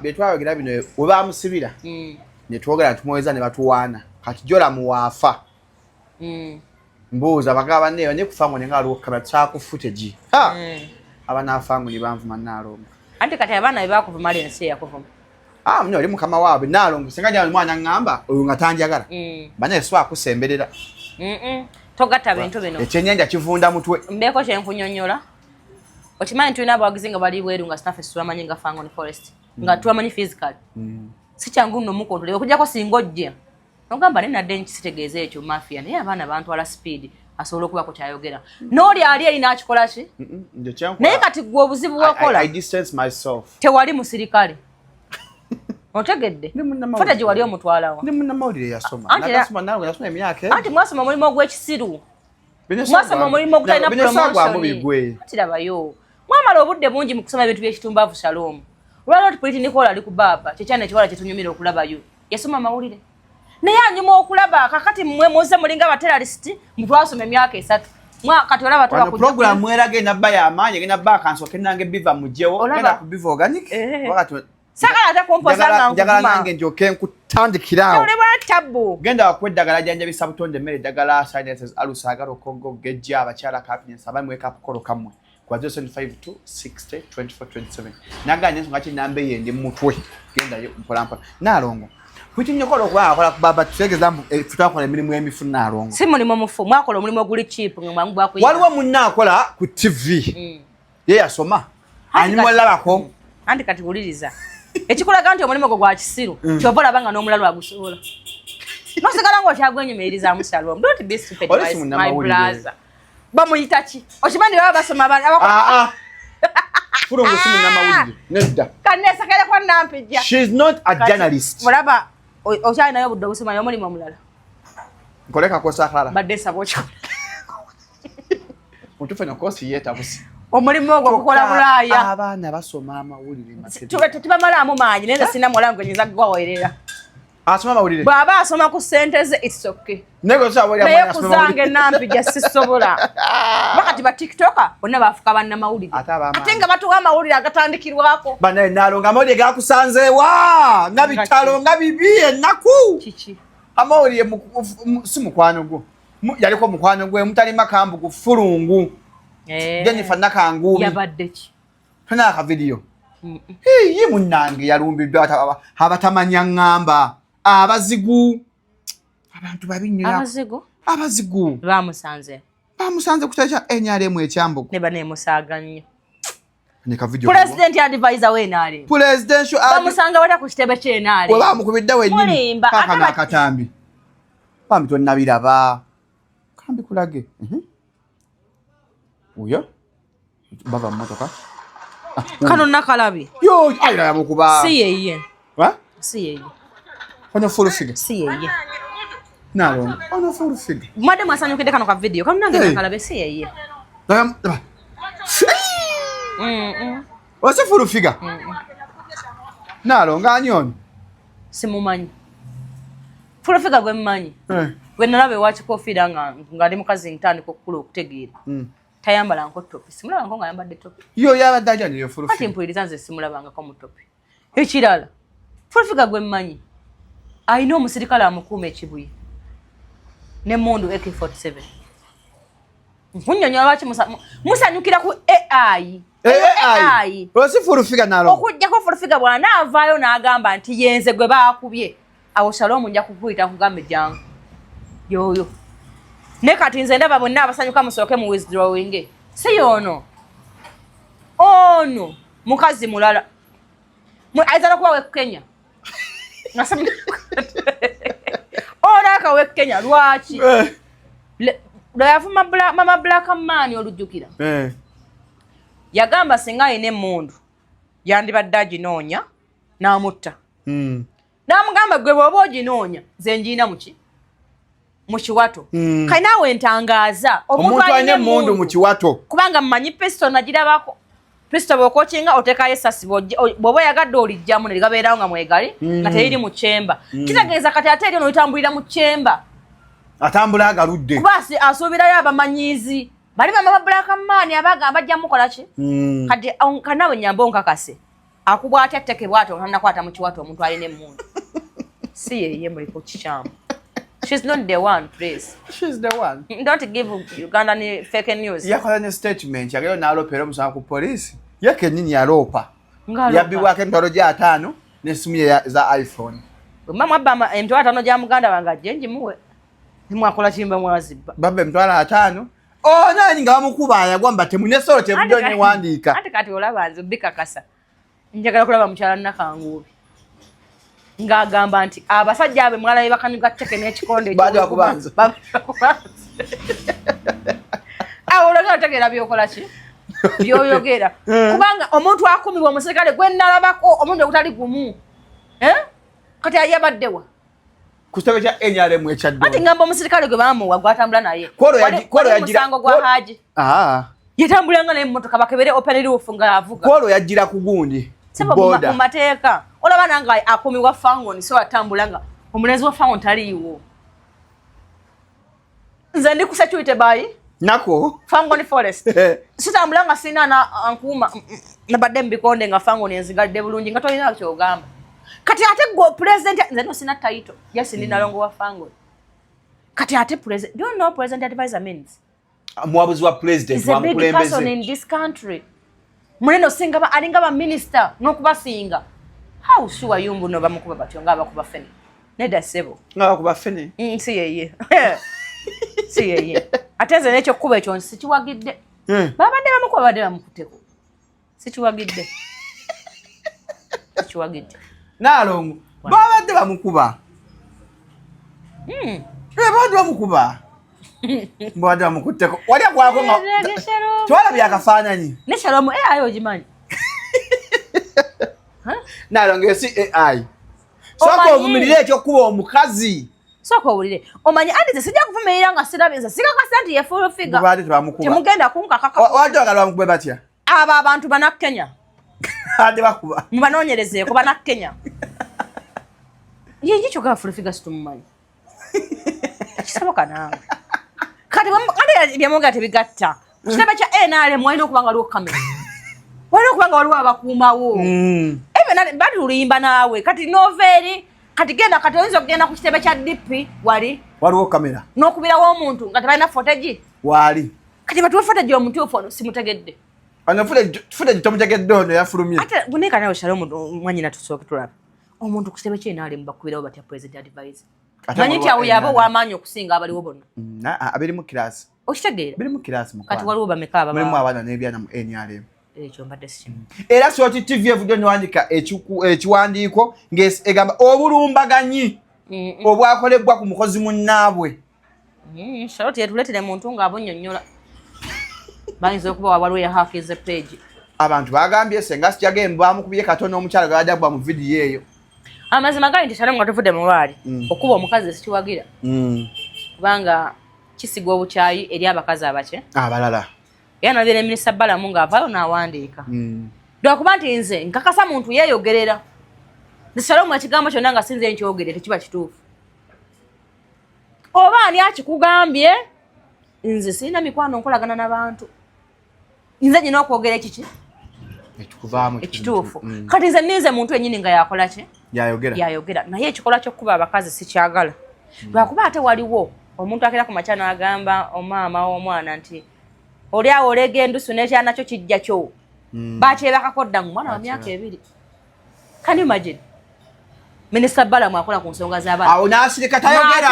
byetwayogera bino we bamusibira netwogera nti muweza ne batuwaana kati jola muwaafa mbuuza bagaba neyo ne kufango ne ngalo kaba chako footage abana afango ni bamvuma Nalongo anti kati abana bakuvuma lense yakuvuma mnyo oli mukama waabwe Nalongo singa mwana ngamba oyo ngatanjagala bana swa kusemberera togata bintu bino ekyenyanja kivunda mutwe mbeko kyenkunyonyola okimanyi tulina abawagizi nga bali bweru nga staff tubamanyi nga Fango Forest nga tubamanyi physical si kyangu nno mukontole okujjako singa ojja nogamba nenadde nkisitegeeza ekyo mafia naye abaana bantwala speed asobola okuba ku kyayogera n'oli ali erina akikola ki naye kati gwe obuzibu bwakola tewali musirikale otegedde footage wali omutwalawo ndi munnamawulire yasoma anti mwasoma omulimu ogw'ekisiru mwasoma omulimu ogutalina promotion tirabayo mwamala obudde bungi mu kusoma ebintu by'ekitumbavu Shalom olwaliro tipuliti Nicola ali ku baaba kyekyana ekiwala kyetunyumira okulabayo yasoma amawulire naye anyuma okulaba kakati mmwe muze mulinga abaterrorist mutwasoma emyaka 3 kati olaba tuba ku program mweraga enabba y'amaanyi egenda bba akansoke nange biva mugyewo genda ku biva organic wakati sagala ate kumpoza nga njagala nange njoke nkutandikirawo oli bwa tabu genda wakweddagala janjabisa butonde emmere eddagala sinuses alusagala okongo gejja abakyala happiness abamwe kapukolo kamwe kwa 075 to 60 24 27 naganya ensonga kinambe yende mutwe genda yo mpolampola Nalongo kutinyokola okwakola kubaba tutegeza tutakola emirimu emifu Nalongo si mulimo mufu mwakola omulimu oguli cheap ngwangu bwakuyira waliwo munnakola ku TV ye yasoma animolabako andi kati buliriza ekikulaga nti omulimu gwo gwa kisiru kyova olabanga n'omulalo agusobola nosigala ng'okyagwenyumiriza mu Shalom don't be stupid my brother bamuyita ki okimanyi baba basoma Fulungu simu namawulire nedda kanesa kale kwa nampijja she is not a journalist mulaba okyali nayo budde busoma omulimu omulala nkoleka kosa akala badde sabo kyo mutufe no kosi yeta busi omulimu ogwo kukola bulaya abaana basoma amawulire tubamalamu maanyi neza sina mulango nyiza gwawerera asoma amawulire baba asoma ku sentence it's okay nego saboli naye kuzange nampijja sisobola bakati ba tiktoka bonna bafuka banna mawulire ate nga batuwa amawulire agatandikirwako banaye Nalongo amawulire gakusanzeewa nga bitalo nga bibi ennaku kiki amawulire si mukwano gwo yaliko mukwano gwe mutali makambu ku Fulungu Jennifer Nakangumi yabadde ki tuna aka video ye munnange yalumbiddwa abatamanya ngamba abazigu abantu babinyira abazigu bamusanze kutacha NRM ekyambo ne bane musaganye ne ka video president advisor we nale presidential bamusanga wata ku kitebe kye nale bamukubidde wenyini kaka nakatambi bamito nabiraba kambi kulage uyo baba mmotoka kano nakalabi yo ayira yamukuba si yeye wa si yeye ono full figure si yeye Nalongo ono full figure mwade mwasanyukide kano ka video kano nange nakalabi si yeye wasi full figure Nalongo anyon simumanyi full figure gwe mmanyi gwe nalabe wachi kofida nga ndi mukazi ntandika okukula okutegeera tayambala nko topi simulaba ngo ngayambadde topi yo yabaddaja niyo full figure kati mpuliriza nze simulaba nga ko mu topi ekirala full figure gwe mmanyi ayina omusirikale amukuuma ekibuye ne mundu AK47 nkunyonyola lwaki musanyukira ku AI osi full figure Nalongo okujjako full figure bwana avaayo n'agamba nti yenze gwe baakubye awo Shalom nja kukuyita kugambe jangu yoyo ne kati nze ndaba bonna abasanyuka musooke mu withdrawing si yono ono mukazi mulala ayizala kuba we Kenya olaka we Kenya lwaki lwayavuma mama black man olujjukira yagamba singa ayina emmundu yandibadde aginoonya n'amutta n'amugamba gwe bw'oba oginoonya nze njiina muki mu kiwato kali naawe ntangaaza omuntu alina emmundu mu kiwato kubanga mmanyi pisto nagirabako pisto bw'okokinga otekayo essasi bw'oba oyagadde olijjamu ne ligabeerawo nga mwegali nga teriri mu kyemba kitegeeza kati ate eri ono litambulira mu kyemba atambula agaludde kuba asuubirayo abamanyiizi bali bamama blackman abagamba ajja mukola ki kati kanawe nyambo nkakase akubwa atya tteke bwato nakwata mu kiwato omuntu alina emmundu si yeye muliko kikyamu She's not the one, please. She's the one. Don't give Uganda any fake news. Yakola ne statement yagero nalopera omusanga ku police yake nini yalopa Ngalo yabiwake ntwalo gya 5 n'esimu za iPhone. Mama baba emtwala 5 gya muganda wanga jenji muwe. Mwakola chimba mwazibba. Baba emtwala 5. Oh nani nga bamukuba yagwamba temunesolo tebudonye wandika. Ate kati olaba nze bikakasa. Njagala kulaba mukyala nakangubi. Ngagamba nti abasajja abe mwala bakanyuga teke n'ekikonde baje kubanza. Olagala tegera byokola ki? Byoyogera. Kubanga omuntu akumibwa omuserikale gwe nalabako omuntu okutali gumu. Kati ayabaddewa. Kustebe kya NRM ekyaddo. Ati ngamba omuserikale gwe bamuwa gwatambula naye. Kolo yagira musango gwa haji. Yatambulanga naye mmotoka bakebere open roof nga avuga. Kolo yagira ku gundi. Sebo mu mateeka. Olaba nanga akumibwa Fangoni so atambulanga. Omunezi wa Fangoni taliiwo. Nze ndi kusatuite bayi. Nako Fangoni Forest. Sitambulanga sina na ankuma na badde mbikonde nga Fangoni enzigadde bulungi nga tolina kyogamba. Kati ate go president nze no sina title. Yes ndi nalongo wa Fangoni. Kati ate president. Do you know president advisor means? Mwabuzi wa president wa mukulembeze. He's a big person in this country. Muneno singa alinga ba minister nokuba singa. How sure yumbu no bamukuba batyo nga bakuba fene. Neda sebo. Nga bakuba fene. Si yeye. Si yeye. Ateze n'ekyo kuba ekyo sikiwagidde. Babadde bamukuba badde bamukuteko. Sikiwagidde. Sikiwagidde. Nalongo. Babadde bamukuba. Babadde bamukuba. Mbadde bamukuteko. Wali akwako nga. Twala byakafaananyi. Ne Shalom AI ojimanyi. Nalongo si AI. Soko ovumirire ekyo kuba omukazi. Soko owulire. Omanyi andi sijja kuvumirira nga sirabinza. Sikakasa nti ye full figure. Babadde bamukuba. Temugenda kunkakaka. Wajja bagala bamukube batya? Aba abantu bana Kenya. Ade bakuba. Mubanoonyerezeeko bana Kenya. Ye kyo ga full figure situmumanyi. Kisaboka nawe. Kati andi byamuga tebigatta. Kitaba kya NRM walina okuba nga waliwo kamera. Walina okuba nga waliwo abakuumawo. Ebe batulimba naawe. Kati noveri kati genda kati oyinza okugenda ku kitebe kya DP waliwo kamera. N'okubirawo omuntu nga tebalina footage. Wali. Kati batuwe footage omutuufu ono simutegedde. Ano footage tomutegedde ono yafulumye. Ate guneka nawe Shalom mwanyina tusooke tulaba. Omuntu ku kitebe kye NRM bakubirawo batya president advisor. Manyi ti awo yabo w'amaanyi okusinga abaliwo bonna. Abiri mu kirasi. Okitegeera? Biri mu kirasi mukwana. Kati waliwo bameka ababa. Mulimu abaana n'ebyana mu NRM. Ekyo mbadde sikimu. Era Swati TV evudde n'wandika ekiwandiiko ng'egamba obulumbaganyi obwakolebwa ku mukozi munnaabwe. Charlotte yetuleetere muntu ng'abunnyonnyola. Bayinza okuba waliwo yahaakiza page. Abantu bagambye senga sijagembe bamukubye katono omukyala g'adagwa mu vidiyo eyo. Amazima gali nti Shalom nga tuvudde mu lwali okuba omukazi sikiwagira. Kubanga kisiga obukyayi eri abakazi abake abalala. Era nabire Minisita Balamu ng'avaayo n'awandiika. Lwakuba nti nze nkakasa muntu yeeyogerera. Shalom ekigambo kyonna nga sinze nkyogere tekiba kituufu. Oba ani akikugambye nze sirina mikwano nkolagana n'abantu. Nze nyina okwogera ekiki? Ekituufu. Kati nze ninze muntu ennyini nga yakola ki? Yayogera. Naye ekikolwa ky'okuba abakazi sikyagala. Lwakuba ate waliwo omuntu akera ku makya n'agamba omaama w'omwana nti oli awo olega endusu n'ekyana kyo kijja kyo. Bakyebakakodda mu mwana wa myaka 2. Can you imagine? Minisita Balamu akola ku nsonga z'abaana. Awo n'asirika tayogera.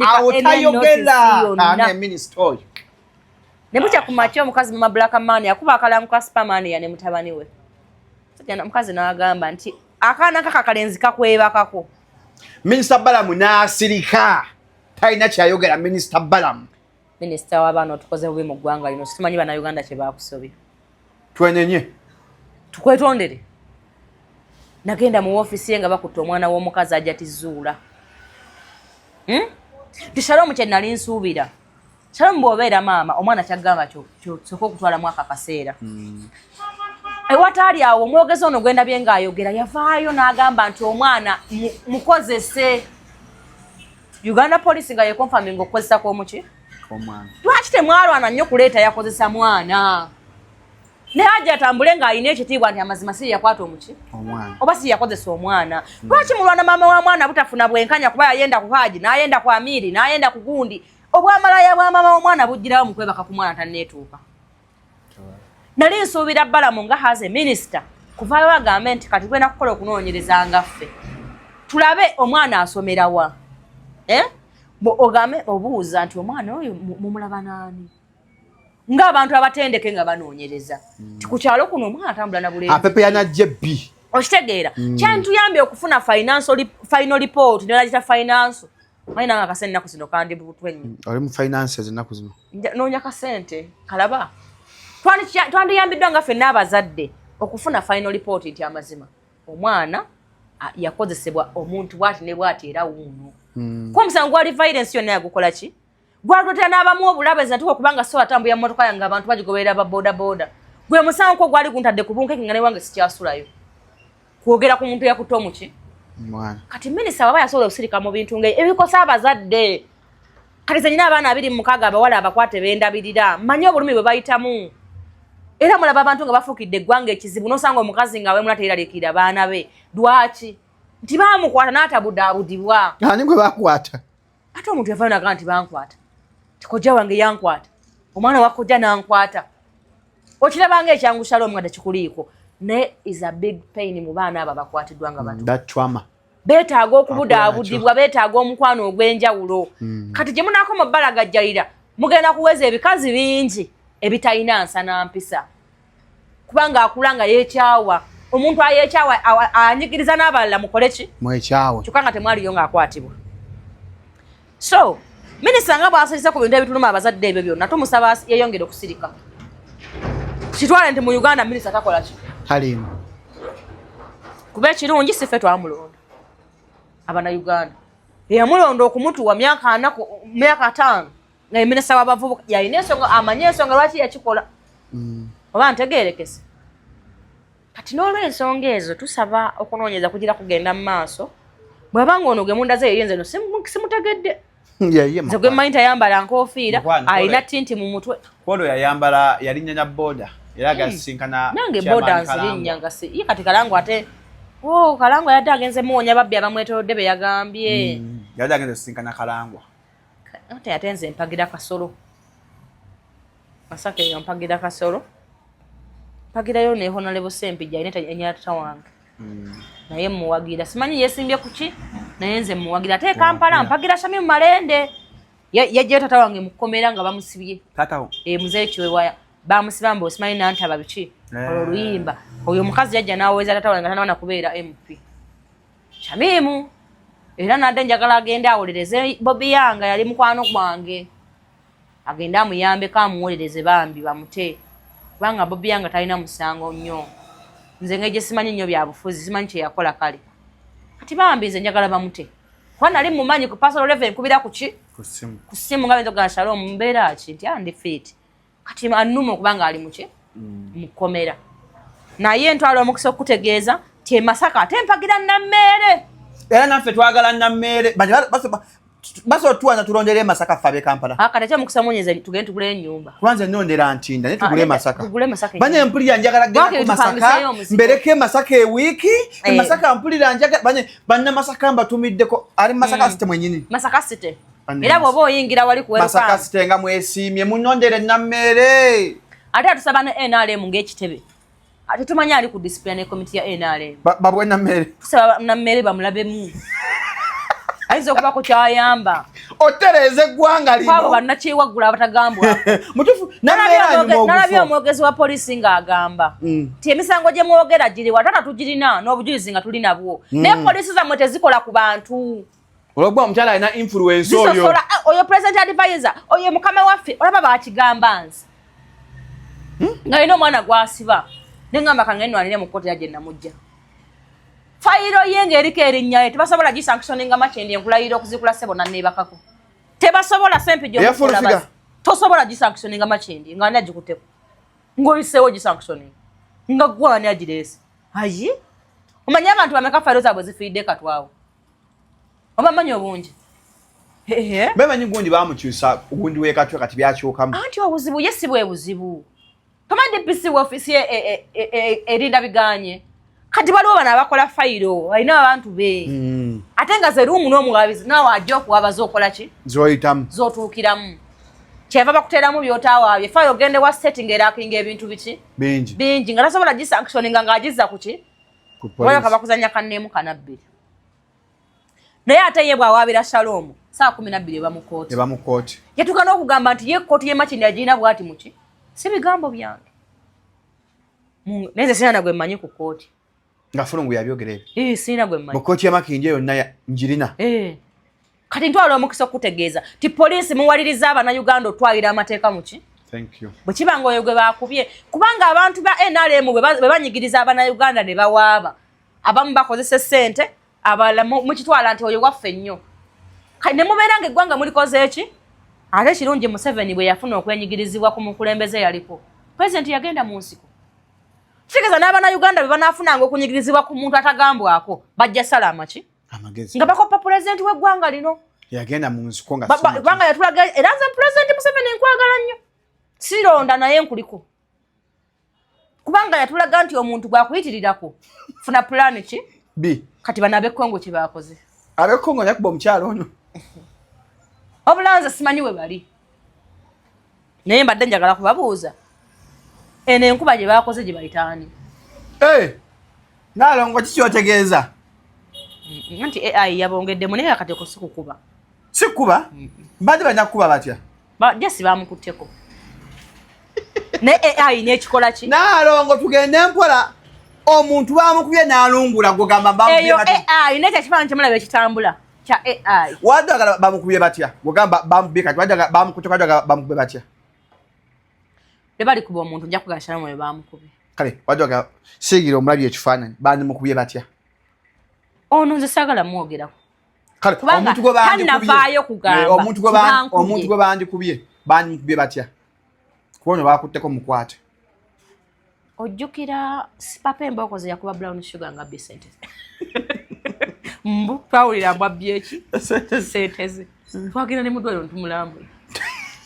Awo tayogera. Ane minisita oyo. Ne bukya ku makya omukazi mama Black Man yakuba akalamu ka Superman ya ne mutabani we. Sajja omukazi n'agamba nti akaana kakakalenzi kakwebakako. Minisita Balamu n'asirika. Talina kyayogera Minisita Balamu. Minisita w'abaana otukoze bubi mu ggwanga lino situmanyi bannayuganda kye baakusobya. Twenenye. Tukwetondere. Nagenda mu ofisi ye nga bakutte omwana w'omukazi ajja tizuula. Shalom kye nali nsuubira. Shalom bw'obeera maama omwana kyagamba kyosooka okutwalamu akaseera. Ewataali awo omwogezi ono gwenda bye ng'ayogera yavaayo n'agamba nti omwana mukozese. Uganda Police nga yekonfirming okukozesa kw'omuki? Omwana. Lwaki temwalwana nnyo kuleeta yakozesa mwana? ne haja atambule nga ayina ekitiibwa nti amazima si yakwata omuki omwana oba si yakozesa omwana lwaki mulwana maama wa mwana butafuna bwenkanya kuba yayenda ku haji n'ayenda ku amiri n'ayenda ku gundi obwamalaya bwa maama w'omwana bujjirawo mu kwebaka ku mwana tanneetuuka nali nsuubira Balamu nga haze minisita kuvaayo agambe nti kati gwenda kukola okunoonyereza nga ffe tulabe omwana asomerawa ogambe obuuza nti omwana oyo mumulaba naani ng'abantu abatendeke nga banoonyereza ti ku kyalo kuno omwana atambula na buleezi apepe yanajje bbi okitegeera kyantuyambye okufuna final report nelagita finance ayina nga akasente ennaku zino kandi butwe nnyo oli mu finances ennaku zino noonya kasente kalaba twandiyambiddwa nga ffenna abazadde okufuna final report nti amazima omwana yakozesebwa omuntu bwati ne bwati era wuuno kuba omusango gwali violence yonna yagukola ki gwalotera n'abamu obulabe zinatuka okubanga so atambuya mmotoka yange abantu bagigoberera babodaboda gwe musango ko gwali guntadde ku bunkeke nga ne wange sikyasulayo kwogera ku muntu yakutte omuki kati minisita baba yasobola okusirika mu bintu ebikosa abazadde kati ze nyina abaana 26 abawala abakwate bendabirira mmanyi obulumi bwe bayitamu era mulaba abantu nga bafuukidde eggwanga ekizibu n'osanga omukazi nga we mulateeraliikirira abaana be lwaki nti baamukwata n'atabudaabudibwa ani gwe bakwata ate omuntu yavaayo nagaa nti bankwata tikojja wange yankwata omwana wakojja nankwata okirabanga ekyangu Shalom nga tekikuliiko naye is a big pain mu baana abo bakwatiddwa nga bato that trauma beetaaga okubudaabudibwa beetaaga omukwano ogw'enjawulo kati gye munaako mu balagajjalira mugenda kuweza ebikazi bingi ebitalina nsa na mpisa kubanga akula nga yeekyawa omuntu ayeekyawa anyigiriza n'abalala mukole ki mwekyawe kyokka nga temwaliyo ng'akwatibwa so minisita nga bw'asanyusa ku bintu ebituluma abazadde ebyo byonna tumusaba yeeyongere okusirika kitwale nti mu Uganda minisita takola ki talimu kuba ekirungi si ffe twamulonda Abanayuganda eyamulonda okumutuwa myaka 5 nga minisita w'abavubuka yalina ensonga amanye ensonga lwaki yakikola oba ntegeerekese kati n'olw'ensonga ezo tusaba okunoonyeza kugira kugenda mu maaso bw'abanga ono gwe mundaze yeyenze no simutegedde nze gwe mmanyi tayambala nkoofiira alina tinti mu mutwe kwolo yayambala yalinnya na boda era agasinkana nange boda nzirinnya nga si ye kati Kalango ate Kalango yadde agenze muwonya babbi abamwetoolodde be yagambye yadde agenze sinkana Kalangwa ate yatenze mpagira Kasolo Masaka eyo mpagira Kasolo mpagirayo ne Honorable Sempijja ayina enyata wange naye muwagira simanyi yesimbye kuki naye nze muwagira ate Kampala mpagira Shamimu Malende yajja tata wange mukomera nga bamusibye tatawo muzee Kiwewaya bamusiba mbo simanyi nantaba biki oluyimba oyo mukazi yajja naweza tata wange tanawana kubeera MP Shamimu era nadde njagala agende awolereze Bobby Yanga yali mukwano gwange agende amuyambe kamuwolereze bambi bamute kubanga Bobby Yanga talina musango nnyo nze ngeje simanyi nnyo byabufuzi simanyi kye yakola kale kati bambi nze njagala bamute kuba nali mumanyi ku personal level nkubira kuki ku ssimu nga benzoga Shalom mbeera ki nti andi fit kati annuma okubanga ali muki mukomera naye ntwala omukisa okutegeeza ti Masaka ate mpagira Nammeere era naffe twagala Nammeere baso tuwana tulondere Masaka fabe Kampala kati kya mukisa munyeze tugende tugule ennyumba kwanza nondera ntinda ne tugule Masaka tugule Masaka banye mpulira njagala genda ku Masaka mbereke Masaka ewiki Masaka mpulira njagala banye Masaka mbatumiddeko ali Masaka site mwenyini Masaka site era bwoba oyingira wali kuweruka Masaka site nga mwesimye munondere Nammeere ate atusaba ne NRM ng'ekitebe ate tumanya ali ku discipline committee ya NRM babwe Nammeere tusaba Nammeere bamulabemu aizo kuba ko kyayamba otereze gwanga lino kwabo bannakiwagula abatagambwa mutufu nalabyo omwogezi wa polisi ng'agamba ti emisango gye mwogera giri watata tugirina n'obujulizi nga tuli nabwo naye polisi zammwe tezikola ku bantu olwogwa omukyala alina influence oyo president advisor oyo mukama waffe olaba bakigamba nze nga alina omwana gwasiba nengamba kangenwanire mu kkooti yagye namujja fayiro yenge eriko erinnya tebasobola gisanctioninga Machendi enkulayira okuzikula sebo nanneebakako tebasobola Sempijja tosobola gisanctioninga Machendi nga ani agikuteko ng'oyiseewo gisanctioninga nga gwani agireese ayi omanyi abantu bameka fayiro zaabwe zifiidde katwawo obamanyi obungi bemanyi gundi bamukyusa ogundi wekatwe kati byakyukamu anti obuzibu ye si bwe buzibu Command PC office erinda biganye. Kati waliwo bana abakola fayiro alina abantu be. Ate nga ze room n'omuwabizi nawe ajja okuwabaza okola ki? Zoyitamu. Zotuukiramu. Kyeva bakuteramu byotaawaabye. Fayiro ogende wa setting era kinga ebintu biki? Bingi. Nga tasobola gisanctioninga ng'agizza ku ki? Wala kabakuzanya kanneemu kanabbiri. Naye ate ye bw'awaabira Shalom saa 12 eba mu kooti. Eba mu kooti. Yatukana okugamba nti ye kooti ye Makindye agirina bw'ati muki? Si bigambo byange. Neze sina nagwe mmanyi ku kooti. Nga Fulungu yabyogera ebyo. Sina gwe mmanyi. Mu kooti ya Makindye yonna njirina. Kati ntwala omukisa okutegeeza ti poliisi muwaliriza Abannayuganda otwalira amateeka muki? Thank you. Bwe kiba nga oyo gwe baakubye kubanga abantu ba NRM bwe banyigiriza Abannayuganda ne bawaaba abamu bakozesa ssente abalala mukitwala nti oyo waffe nnyo. Kati ne mubeera ng'eggwanga mulikoze eki? Ate kirungi Museveni bwe yafuna okwenyigirizibwa ku mukulembeze yaliko. Pulezidenti yagenda mu nsiko. Kitegeeza n'Abannayuganda bwe banaafunanga okunyigirizibwa ku muntu atagambwako bajja sala amaki? Amagezi. Nga bakopa pulezidenti w'eggwanga lino. Yagenda mu nsiko nga Banga yatulaga era nze pulezidenti Museveni nkwagala nnyo. Sironda naye nkuliko. Kubanga yatulaga nti omuntu bw'akuyitirirako funa plan ki? B. Kati bana ab'Ekongo kye baakoze. Ab'Ekongo yakuba omukyalo ono. Obulanza simanyi we bali. Naye mbadde njagala kubabuuza. Eno enkuba gye baakoze gye bayitaani. Naalongo kiki otegeeza? Nti AI yabongeddemu naye kati ko sikukuba. Sikuba? Mbadde balina kukuba batya? Jesi baamukutteko. Ne AI n'ekikola ki? Naalongo tugende mpola. Omuntu bamukubye n'alungula gogamba bamukubye eyo AI nekyo kifaananyi kyemulaba ekitambula kya AI. Wadagala bamukubye batya? Gogamba bamukubye kati wadagala bamukubye batya? Be bali kuba omuntu nja kugasana mwe bamukubye. Kale wadagala sigira omulabye ekifaananyi bandi mukubye batya? Ono nze saagala mwogerako. Kale omuntu gwe bandikubye. Omuntu gwe bandikubye bandi mukubye batya? Kubono bakutteko mukwate. Ojjukira papa emboko ze yakuba brown sugar nga bisente. Mbu twawulira mbwabbye eki? Senteze. Twagenda ne mu ddwaliro ntumulambwe.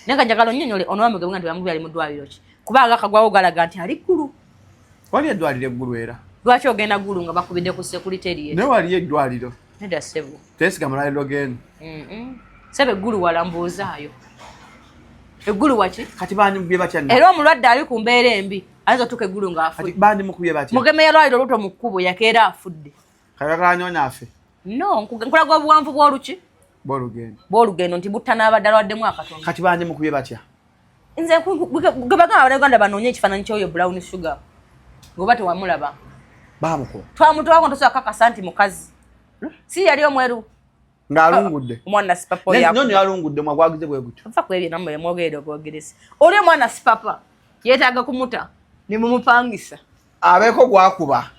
Nenga njagala nnyonnyole onowamu ge nti bamukubye ali mu ddwaliro ki? Kubanga kagwawo galaga nti ali ggulu. Wali eddwaliro eggulu era? Lwaki ogenda ggulu nga bakubidde ku security eriye? Ne wali eddwaliro? Nedda ssebo. Tesiga malwaliro genu? Sebe eggulu walambuzaayo. Eggulu waki? Kati bandi mukubye batya? Era omulwadde ali ku mbeera embi ayinza otuuka eggulu ng'afudde. Kati bandi mukubye batya? Mugeme yalwaliro oluto mu kkubo yakeera afudde. Kayagala nyo naafe? No, nkulaga obuwanvu bw'oluki? Bw'olugendo nti butta n'abaddala waddemu akatonda. Kati bandi mukubye batya? Nze gwe bagamba Abannayuganda banoonye ekifaananyi ky'oyo brown sugar. Ng'oba tewamulaba. Baamukuba? Twamutwako ntosobola kakasa nti mukazi. Si yali omweru. Ng'alungudde? Omwana sipapa yakuba. Nonyo alungudde mwagwagize bwe gutyo. Nfa kwebyo namwe yamwogerera obwogeresi. Oli omwana sipapa yeetaaga kumuta ne mumupangisa. Abeeko gwakuba.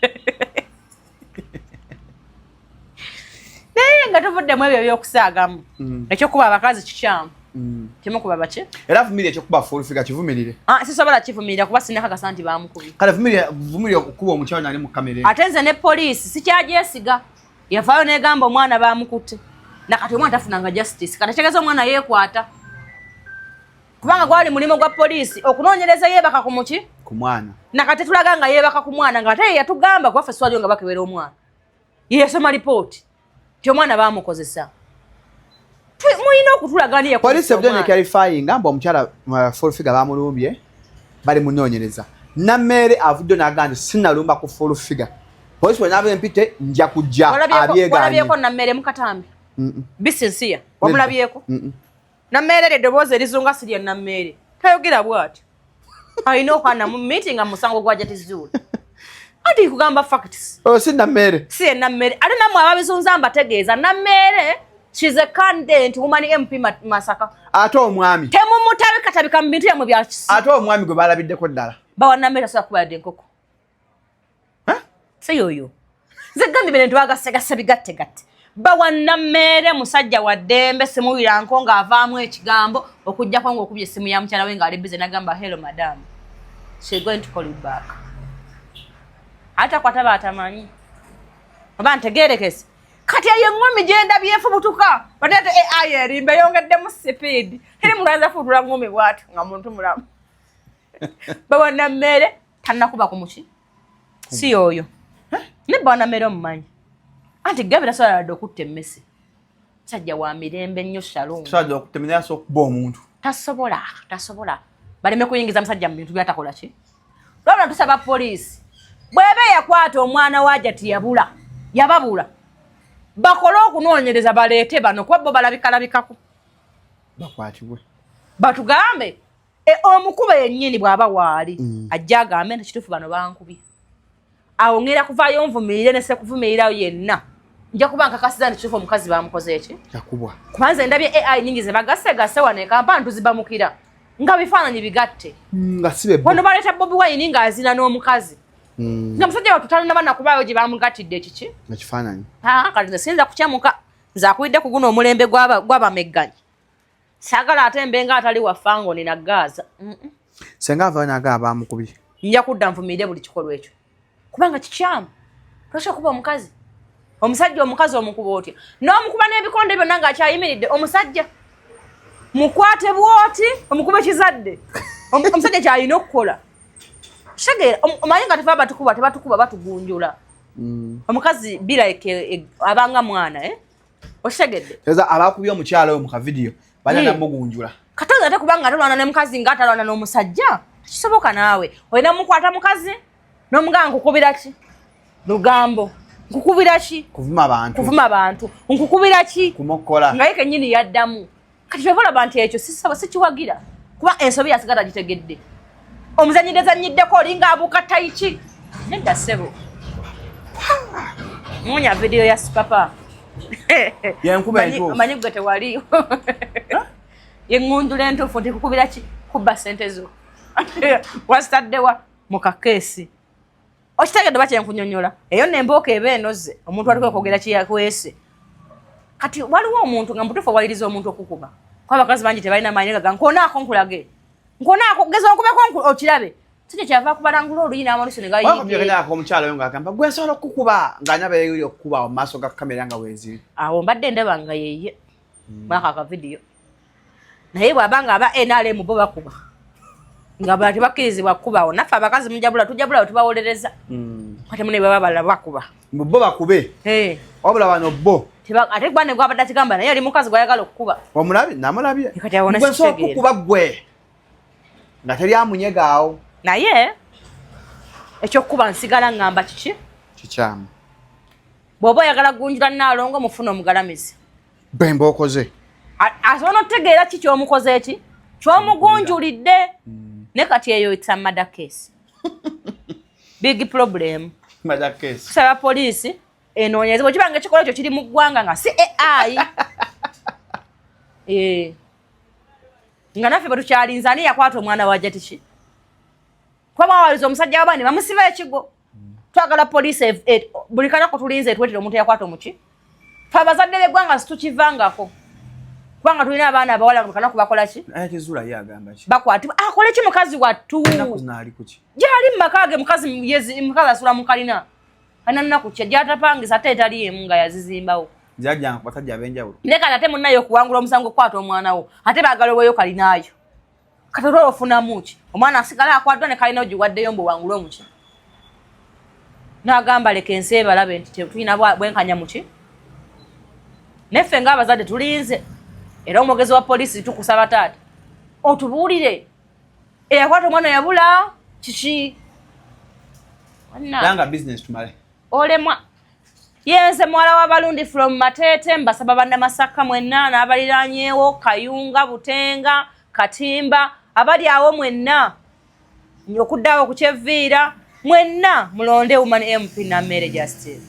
Naye nga tuvuddemu ebyo ebyokusaagamu. Ekyokuba abakazi kikyamu. Temukuba baki? Era vumirira ekyokuba full figure kivumirire. Sisobola kivumirira kuba sinna kakasa nti baamukubye. Kale vumirira okukuba omukyalo nali mu kamera. Ate nze ne poliisi sikyagyesiga. Yavaayo n'egamba omwana baamukutte. Nakati omwana tafunanga justice. Kati kitegeeza omwana yeekwata. Kubanga gwali mulimu gwa poliisi okunoonyereza yeebaka ku muki? Ku mwana. Nakati tulaga nga yeebaka ku mwana nga ate ye yatugamba gwaffe swaliyo nga bakebera omwana. Ye yasoma lipooti. Ti omwana baamukozesa. Muyina okutulaga niye poliisi ebudde clarifying ngamba omukyala full figure baamulumbye bali munoonyereza. Nammeere avudde n'agamba nti sinnalumba ku full figure. Poliisi bwe naaba empite nja kujja abyegaanye. Walabyeko Nammeere mu Katambi? Bisinsiya. Wamulabyeko? Nammeere eddoboozi erizunga sirya Nammeere. Tayogera bw'ati. Alina okwana mu meeting musango gwa Jatizuula. Ati kugamba facts. Si Nammeere. Si Nammeere. Ate nammwe ababizunza mbategeeza Nammeere she's a candidate woman MP Masaka. Ate omwami. Temumutabikatabika mu bintu yamwe bya kisi. Ate omwami gwe baalabiddeko ddala. Bawa Nammeere asobola kubaladde enkoko. Si yoyo. Zegambye bene twagasegase bigattegatte. Bawa Nammeere musajja wa ddembe simuwira nko ng'avaamu ekigambo okujjako ng'okubye essimu ya mukyala we ng'ali bize n'agamba hello madam. She's going to call you back. Ata kwataba atamanyi. Oba ntegeerekese. Kati ayo ng'omi gyenda byefubutuka. Bateete AI erimba yongeddemu speed. Teri mulwanza fuutula ng'omi bw'atyo nga muntu mulamu. Bwana mmere tannakuba ku muki si oyo ne bwana mmere omumanyi anti gabira sala dokutta emmesi sajja wa mirembe nnyo Shalom sajja okutemenya so kuba omuntu tasobola baleme kuyingiza musajja mu bintu byatakola ki lwabula tusaba poliisi bwebe yakwata omwana wajati yababula bakole okunoonyereza baleete bano kuba bo balabikalabikako bakwatibwe batugambe omukuba yennyini bw'aba waali ajja agambe nti kituufu bano bankubye awo ngera kuvaayo nvumirire ne sekuvumirirayo yenna nja kuba nkakasiza nti kituufu omukazi bamukoze eki yakubwa kubanza ndabye AI nyingi ze bagasegase wano ekampala tuzibamukira nga bifaananyi bigatte nga sibe wano baleeta Bobi Wine ng'azina n'omukazi nga musajja watutalina bana kubaayo gye bamugattidde kiki ekifaananyi kati nze siyinza kukyamuka nze akuyidde ku guno omulembe gw'abamegganyi saagala ate mbenga atali wafango nina Gaza senga avaayo nagaa bamukubye nja kudda nvumirire buli kikolwa ekyo kubanga kikyamu tosha kuba omusajja omukazi omukuba otya n'omukuba n'ebikonde byonna ng'akyayimiridde omusajja mukwate bwoti omukube kizadde omusajja kyalina okukola kitegeera omanyi nga tefa batukuba tebatukuba batugunjula omukazi biraike abanga mwana okitegedde eza abakubye omukyalo oyo mu kavidiyo balina mugunjula katozi ate kubanga atalwana ne mukazi nga atalwana n'omusajja kisoboka naawe olina mukwata mukazi n'omuganga nkukubira ki lugambo nkukubira ki kuvuma abantu nkukubira ki kumukola nga yeke nnyini yaddamu kati kyevalaba nti ekyo sikiwagira kuba ensobi yasigala gitegedde omuzanyiddezanyiddeko olinga abuuka tayiki nedda ssebo munya vidiyo ya Sipapa omanyi gwe tewaliyo yeŋŋundula entuufu nti kukubira ki kubba ssente zo wazitaddewa mu kakeesi okitegedde bakyenkunyonyola eyo nembooka eba enoze omuntu aliko okwogera kiyakwese kati waliwo omuntu nga mutuufu owaliriza omuntu okukuba kuba abakazi bangi tebalina maanyi gaga nkonaako nkulage nkonaako geza okubeko okirabe sinye kyava kubalangula oluyi n'amalusu ne gayiako omukyalo oyo ng'agamba gwe nsobola okukuba ng'anyaba yeyuli okukuba mu maaso ga kamera nga weeziri awo mbadde ndaba nga yeye mwaka akavidiyo naye bw'abanga aba NRM bo bakuba nga bala tebakkirizibwa kukubawo naffe abakazi mujabula tujabula wetubawolereza kati mune baba balala bakuba bo bakube wabula wano bo ate gwane gwabadde akigamba naye ali mukazi gwayagala okukuba omulabye namulabye kati awona gwe nsobola okukuba gwe nga teri amunyegaawo naye ekyokukuba nsigala ngamba kiki kikyamu bw'oba oyagala gunjula Naalongo mufuna omugalamizi bemba okoze asobola otegeera ki kyomukoze eki kyomugunjulidde ne kati eyo it's a murder case big problem murder case kusaba poliisi enoonyereze bwe kibanga ekikola ekyo kiri mu ggwanga nga si AI nga naffe bwe tukyalinza ani yakwata omwana wa Jatiki kuba mwawaliza omusajja wabani bamusiba ekigo twagala poliisi buli kanako tulinze etwetera omuntu yakwata omuki fe abazadde b'eggwanga situkivangako kubanga tulina abaana abawala buli kanako bakola ki ayakizula ye agamba ki bakwatibwa akole ki mukazi wattu nakuznaali kuki gyali mu maka ge mukazi asula mu kalina alina nnaku kya gyatapangisa ate etali emu nga yazizimbawo jajjanga basajja ab'enjawulo ne kati ate munnayo okuwangula omusango okukwata omwana wo ate baagala oweeyo kalinaayo kati otwala ofunamu ki omwana asigala akwatwa ne kalina ogiwaddeyo mbuwangule omuki n'agamba leka ensi ebalabe nti tulina bwenkanya muki neffe ng'abazadde tulinze era omwogezi wa poliisi tukusaba taata otubuulire eyakwata omwana yabula kiki yanga business tumale olemwa yenze mwala wa Balundi from Matete mbasaba bannamasaka mwenna n'abaliranyeewo Kayunga Butenga Katimba abali awo mwenna okuddawo ku kyeviira mwenna mulonde woman MP na Mary Justin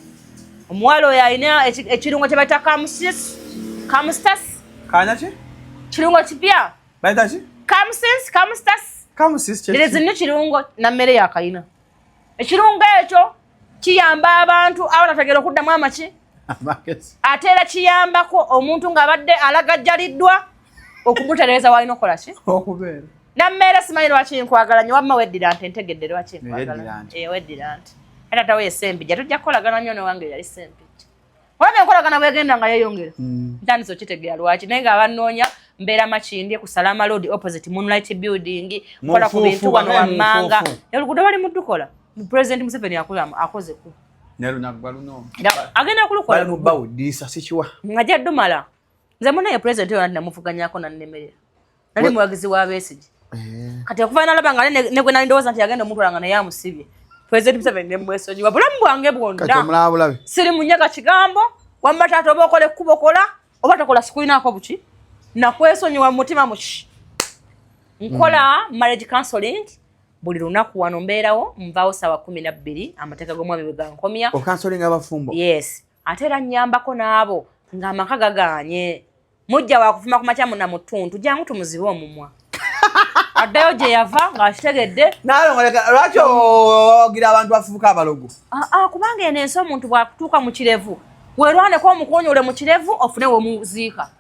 omuwala oyo alina ekirungo kye bayita kamustas kanaki kirungo kipya bayita ki kamustas nnyo kirungo na Mary yakayina ekirungo ekyo kiyamba abantu abatategeera okuddamu amaki ate era kiyambako omuntu ng'abadde alagajjaliddwa okumutereeza walina okukola ki okubeera nammeera simanyi lwaki nkwagala nnyo wamma weddira nti entegedde lwaki nkwagala weddira nti era tawe esembijja tujja kukolagana nnyo newange yali sempijja olabye enkolagana bwegenda nga yeeyongera ntandisa okitegeera lwaki naye nga abannoonya mbera Makindye ku Salama Road opposite Moonlight Building kola ku bintu wano Wammanga elugudo bali mudukola President Museveni akoze ku nero nagwaluno agenda kulukola bali mubawo disa sichiwa ngajja dumala nze muna ye president yo namuvuganyako na nnemerera nali muwagizi wa Besigye kati okuvaana labanga ne gwe nali ndowooza nti yagenda omuntu olanga naye amusibye President Museveni nemwesonyiwa bulamu bwange bwonna kati omulabulabe siri munyaga kigambo wamma taata oba okole ekkubo kola oba tokola sikulinako buki nakwesonyiwa mu mutima muki nkola marriage counseling buli lunaku wano mbeerawo nvaawo ssaawa 12 amateeka g'omwami bwe gankomya okansolinga abafumbo yes ate era nnyambako n'abo ng'amaka gaganye mujja wakufuma ku makya muna mu ttuntu jangu tumuzibe omumwa addayo gye yava ng'akitegedde nalongoleka lwaki ogira abantu bafubuka abalogo kubanga eno ensi omuntu bwakutuuka mu kirevu weerwaneko omukonyoole mu kirevu ofune wemuziika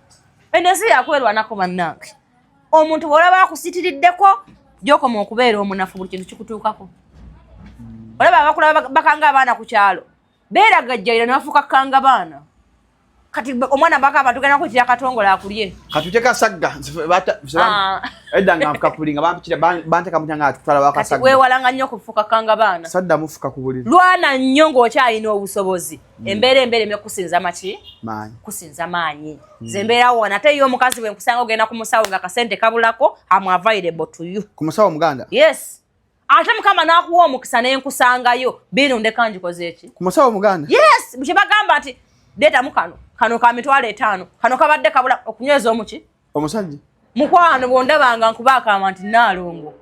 eno ensi yakwerwanako bannange omuntu bw'olaba akusitiriddeko gy'okoma okubeera omunafu buli kintu kikutuukako olaba abakulaba bakanga abaana ku kyalo beeragajjaira ne bafuuka kukanga baana kati omwana baka abantu genda kutira katongola akulye katuteka sagga edda nga nfuka kulinga bampikira banteka mutanga atutwala bakasagga weewalanga nnyo okufuuka kanga baana sadda mufuka ku buliri lwana nnyo ng'okyalina obusobozi embeera embeereme kusinza maki maanyi kusinza maanyi nze mbeerawo wana ate yo omukazi bwe nkusanga ogenda ku musawo nga kasente kabulako am available to you ku musawo muganda yes ate mukama n'akuwa omukisa ne nkusangayo biirundeka ngikoze eki ku musawo muganda yes bwe bagamba nti deetamu kano ka mitwalo 5 kano kabadde kabula okunyweza omuki omusajja mukwano bwondabanga nkubaakama nti Naalongo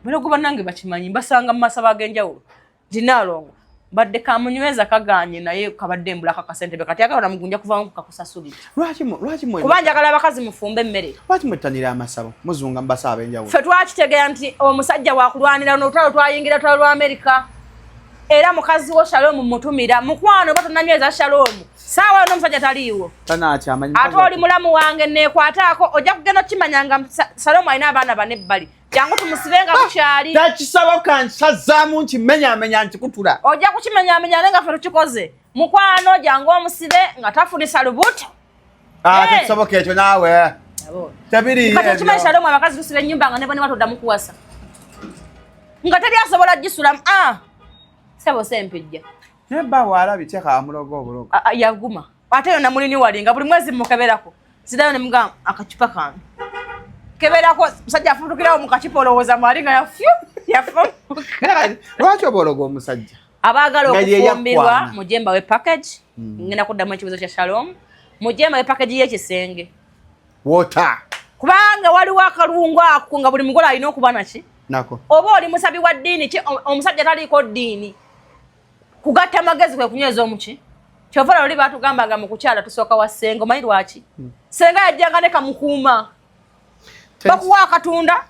balogo bannange bakimanyi mbasanga mu masaba ag'enjawulo nti Naalongo badde kamunyweza kaganye naye kabadde mbulaka kasente be kati agala mugunja kuvamu kakusasulira lwaki mwe kubanja kala abakazi mufumbe emmere lwaki mwetanira amasabo muzunga mbasaba ab'enjawulo ffe twakitegeera nti omusajja wakulwanira n'olutalo twayingira twalo lwa Amerika era mukazi wo Shalom mutumira mukwano batananyweza Shalom sawa n'omusajja taliiwo tanaacha amanyi ate oli mulamu wange neekwataako ojja kugenda okimanyanga Shalom alina abaana bane ebbali jangu tumusibenga kukyali takisaba kansazaamu nkimenyamenya nkikutula ojja kukimenyamenya naye nga ffe tukikoze mukwano jangu omusibe nga tafunisa lubuto tekisoboka ekyo naawe tabiri kati okimanyi Shalom abakazi tusiba ennyumba nga ne bane batoddamu kuwasa nga teri asobola gisulamu sebo sempejja neba walabi teka amulogo obulogo yaguma ate yo namulini walinga buli mwezi mukeberako sidayo ne mugamba akacupa kange keberako musajja afutukirawo mu kacupa olowooza mwalinga yafu lwaki obologo omusajja abaagala okufumbirwa mujemba we package ngenda kuddamu ekibuzo kya Shalom mujemba we package y'ekisenge wota kubanga waliwo akalungu ako nga buli mugole alina okuba naki nako oba oli musabi wa ddiini ki omusajja taliiko ddiini kugatta magezi kwe kunyweza omuki kyova oli batugambanga mu kukyala tusooka wa Ssenga omanyi lwaki Ssenga yajjanga ne kamukuuma bakuwa akatunda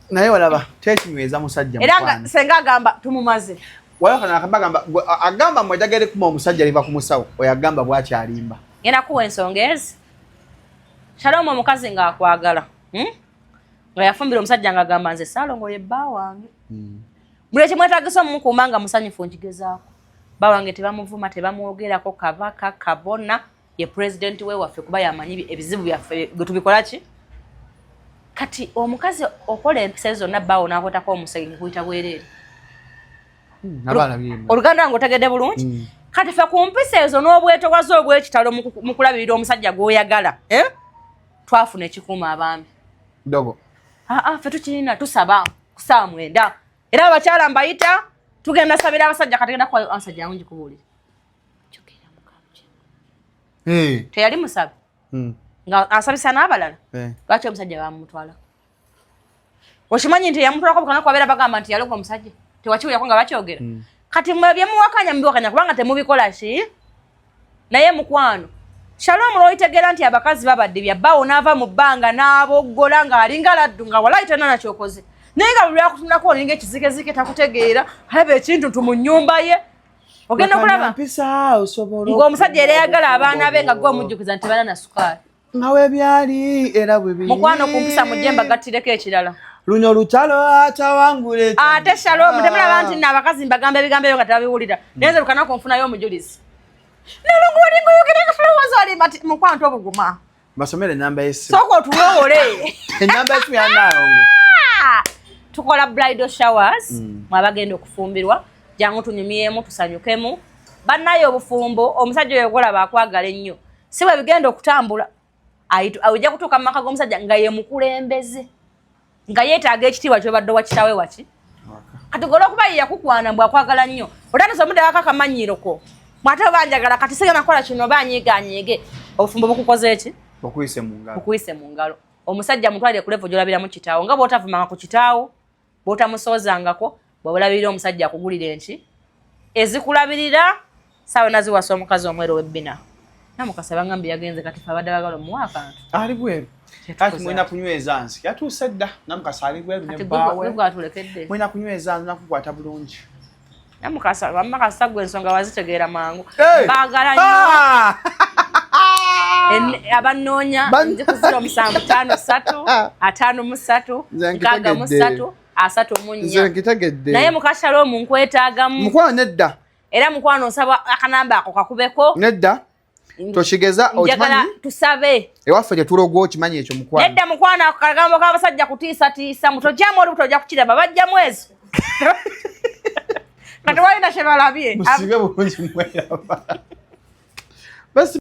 naye walaba tekinyweza musajja era nga Ssenga agamba tumumaze walakana agamba mwedagere kuma omusajja liva ku musawo oyo agamba bwaki alimba ngenda kuwa ensonga ezi Shalom omukazi nga akwagala nga yafumbira omusajja nga agamba nze Saalongo ye bba wange buli ekimwetagisa omukuuma nga musanyufu nkigezaako bba wange tebamuvuma tebamwogerako kabaka kabona ye pulezidenti we waffe kuba yamanyi ebizibu byaffe gwe tubikola ki kati omukazi okola empisa zonna bbaawo n'akwetako omusenyi kuyita bwereere oluganda nga otegedde bulungi kati ffe ku mpisa ezo n'obwetowaze obw'ekitalo mu kulabirira omusajja gw'oyagala twafuna ekikuuma abaami dogo ffe tukirina tusaba ku 9 era abakyala mbayita tugenda sabira abasajja kategenda kwa abasajja ngi kubuulira kyogera mukabuje teyali musabe nga asabisa n'abalala lwaki omusajja bamutwala okimanyi nti yamutwalako bukana kwabeera bagamba nti yalonga omusajja tewakiwulirako nga bakyogera kati mwe byemuwakanya mubiwakanya kubanga temubikola ki naye mukwano Shalom lwoyitegeera nti abakazi babadde byabbaawo n'ava mu bbanga n'aboggola ng'alinga laddu nga walayi tena nakyokoze naye nga buli lwakutunako olinga ekizikezike takutegeera alaba ekintu mu nnyumba ye ogenda okulaba ng'omusajja era yagala abaana be nga gwe omujjukiza nti bana na sukaali nga webyali era bwe biri mukwano ku mpisa mujjemba gattireko ekirala luno lutalo atawangule ate Shalom temulaba nti n'abakazi mbagamba ebigambo ebyo nga tebabiwulira naye nze lukanako nfunayo omujulizi Naalongo walinga oyogera nga tulowooza oli mukwano obuguma Basomere namba y'essimu. Soko tulowole. Enamba y'essimu ya Nalongo. Tukola bridal showers, mwabagenda okufumbirwa, jangu tunyumyemu tusanyukemu. Bannayo obufumbo, omusajja oyo golaba akwagala ennyo. Si bwe bigenda okutambula. Awujja kutuuka mu maka g'omusajja nga ye mukulembeze. Nga yeetaaga ekitiibwa ky'obadde wakitawe waki. Kati golo okuba ye yakukwana mbw akwagala nnyo. Otandise omudde akakamanyiroko. Mwate banjagala kati sigenda nakola kino banyiiganyiige. Obufumbo bukukoze eki? Bukuyise mu ngalo. Bukuyise mu ngalo. Omusajja mutwalire ku level gy'olabiramu kitaawo. Nga bw'otavumanga ku kitaawo, bw'otamusoozangako, bw'olabirira omusajja akugulira enki. Ezikulabirira sawa naziwasa omukazi omweru w'ebbina. Namukasa bangambye yagenze kati fa abadde bagala omuwa akantu. Ali bweru. Kati mwina kunyweza nsi. Yatuuse dda. Namukasa ali bweru ne bbaawe. Kati gwe atulekedde. Mwina kunyweza nsi nakukwata bulungi. Namukasa bamakasa gwe ensonga wazitegeera mangu. Hey! Baagala nnyo. Abanoonya nzi ku 0753 53 63 34. Nze nkitegedde. Naye mukashala omu nkwetaagamu. Mukwano nedda. Era mukwano nsaba akanamba ako kakubeko. Nedda. Toshigeza njagala tusabe. Ewaffe tetulogwo okimanyi ekyo mukwano. Nedda mukwano ako kagambo k'abasajja kutiisatiisa mutojjamu oli butojja kukiraba bajjamu ezo. Kati walina kye balabye. Musibe bulungi mweyamba.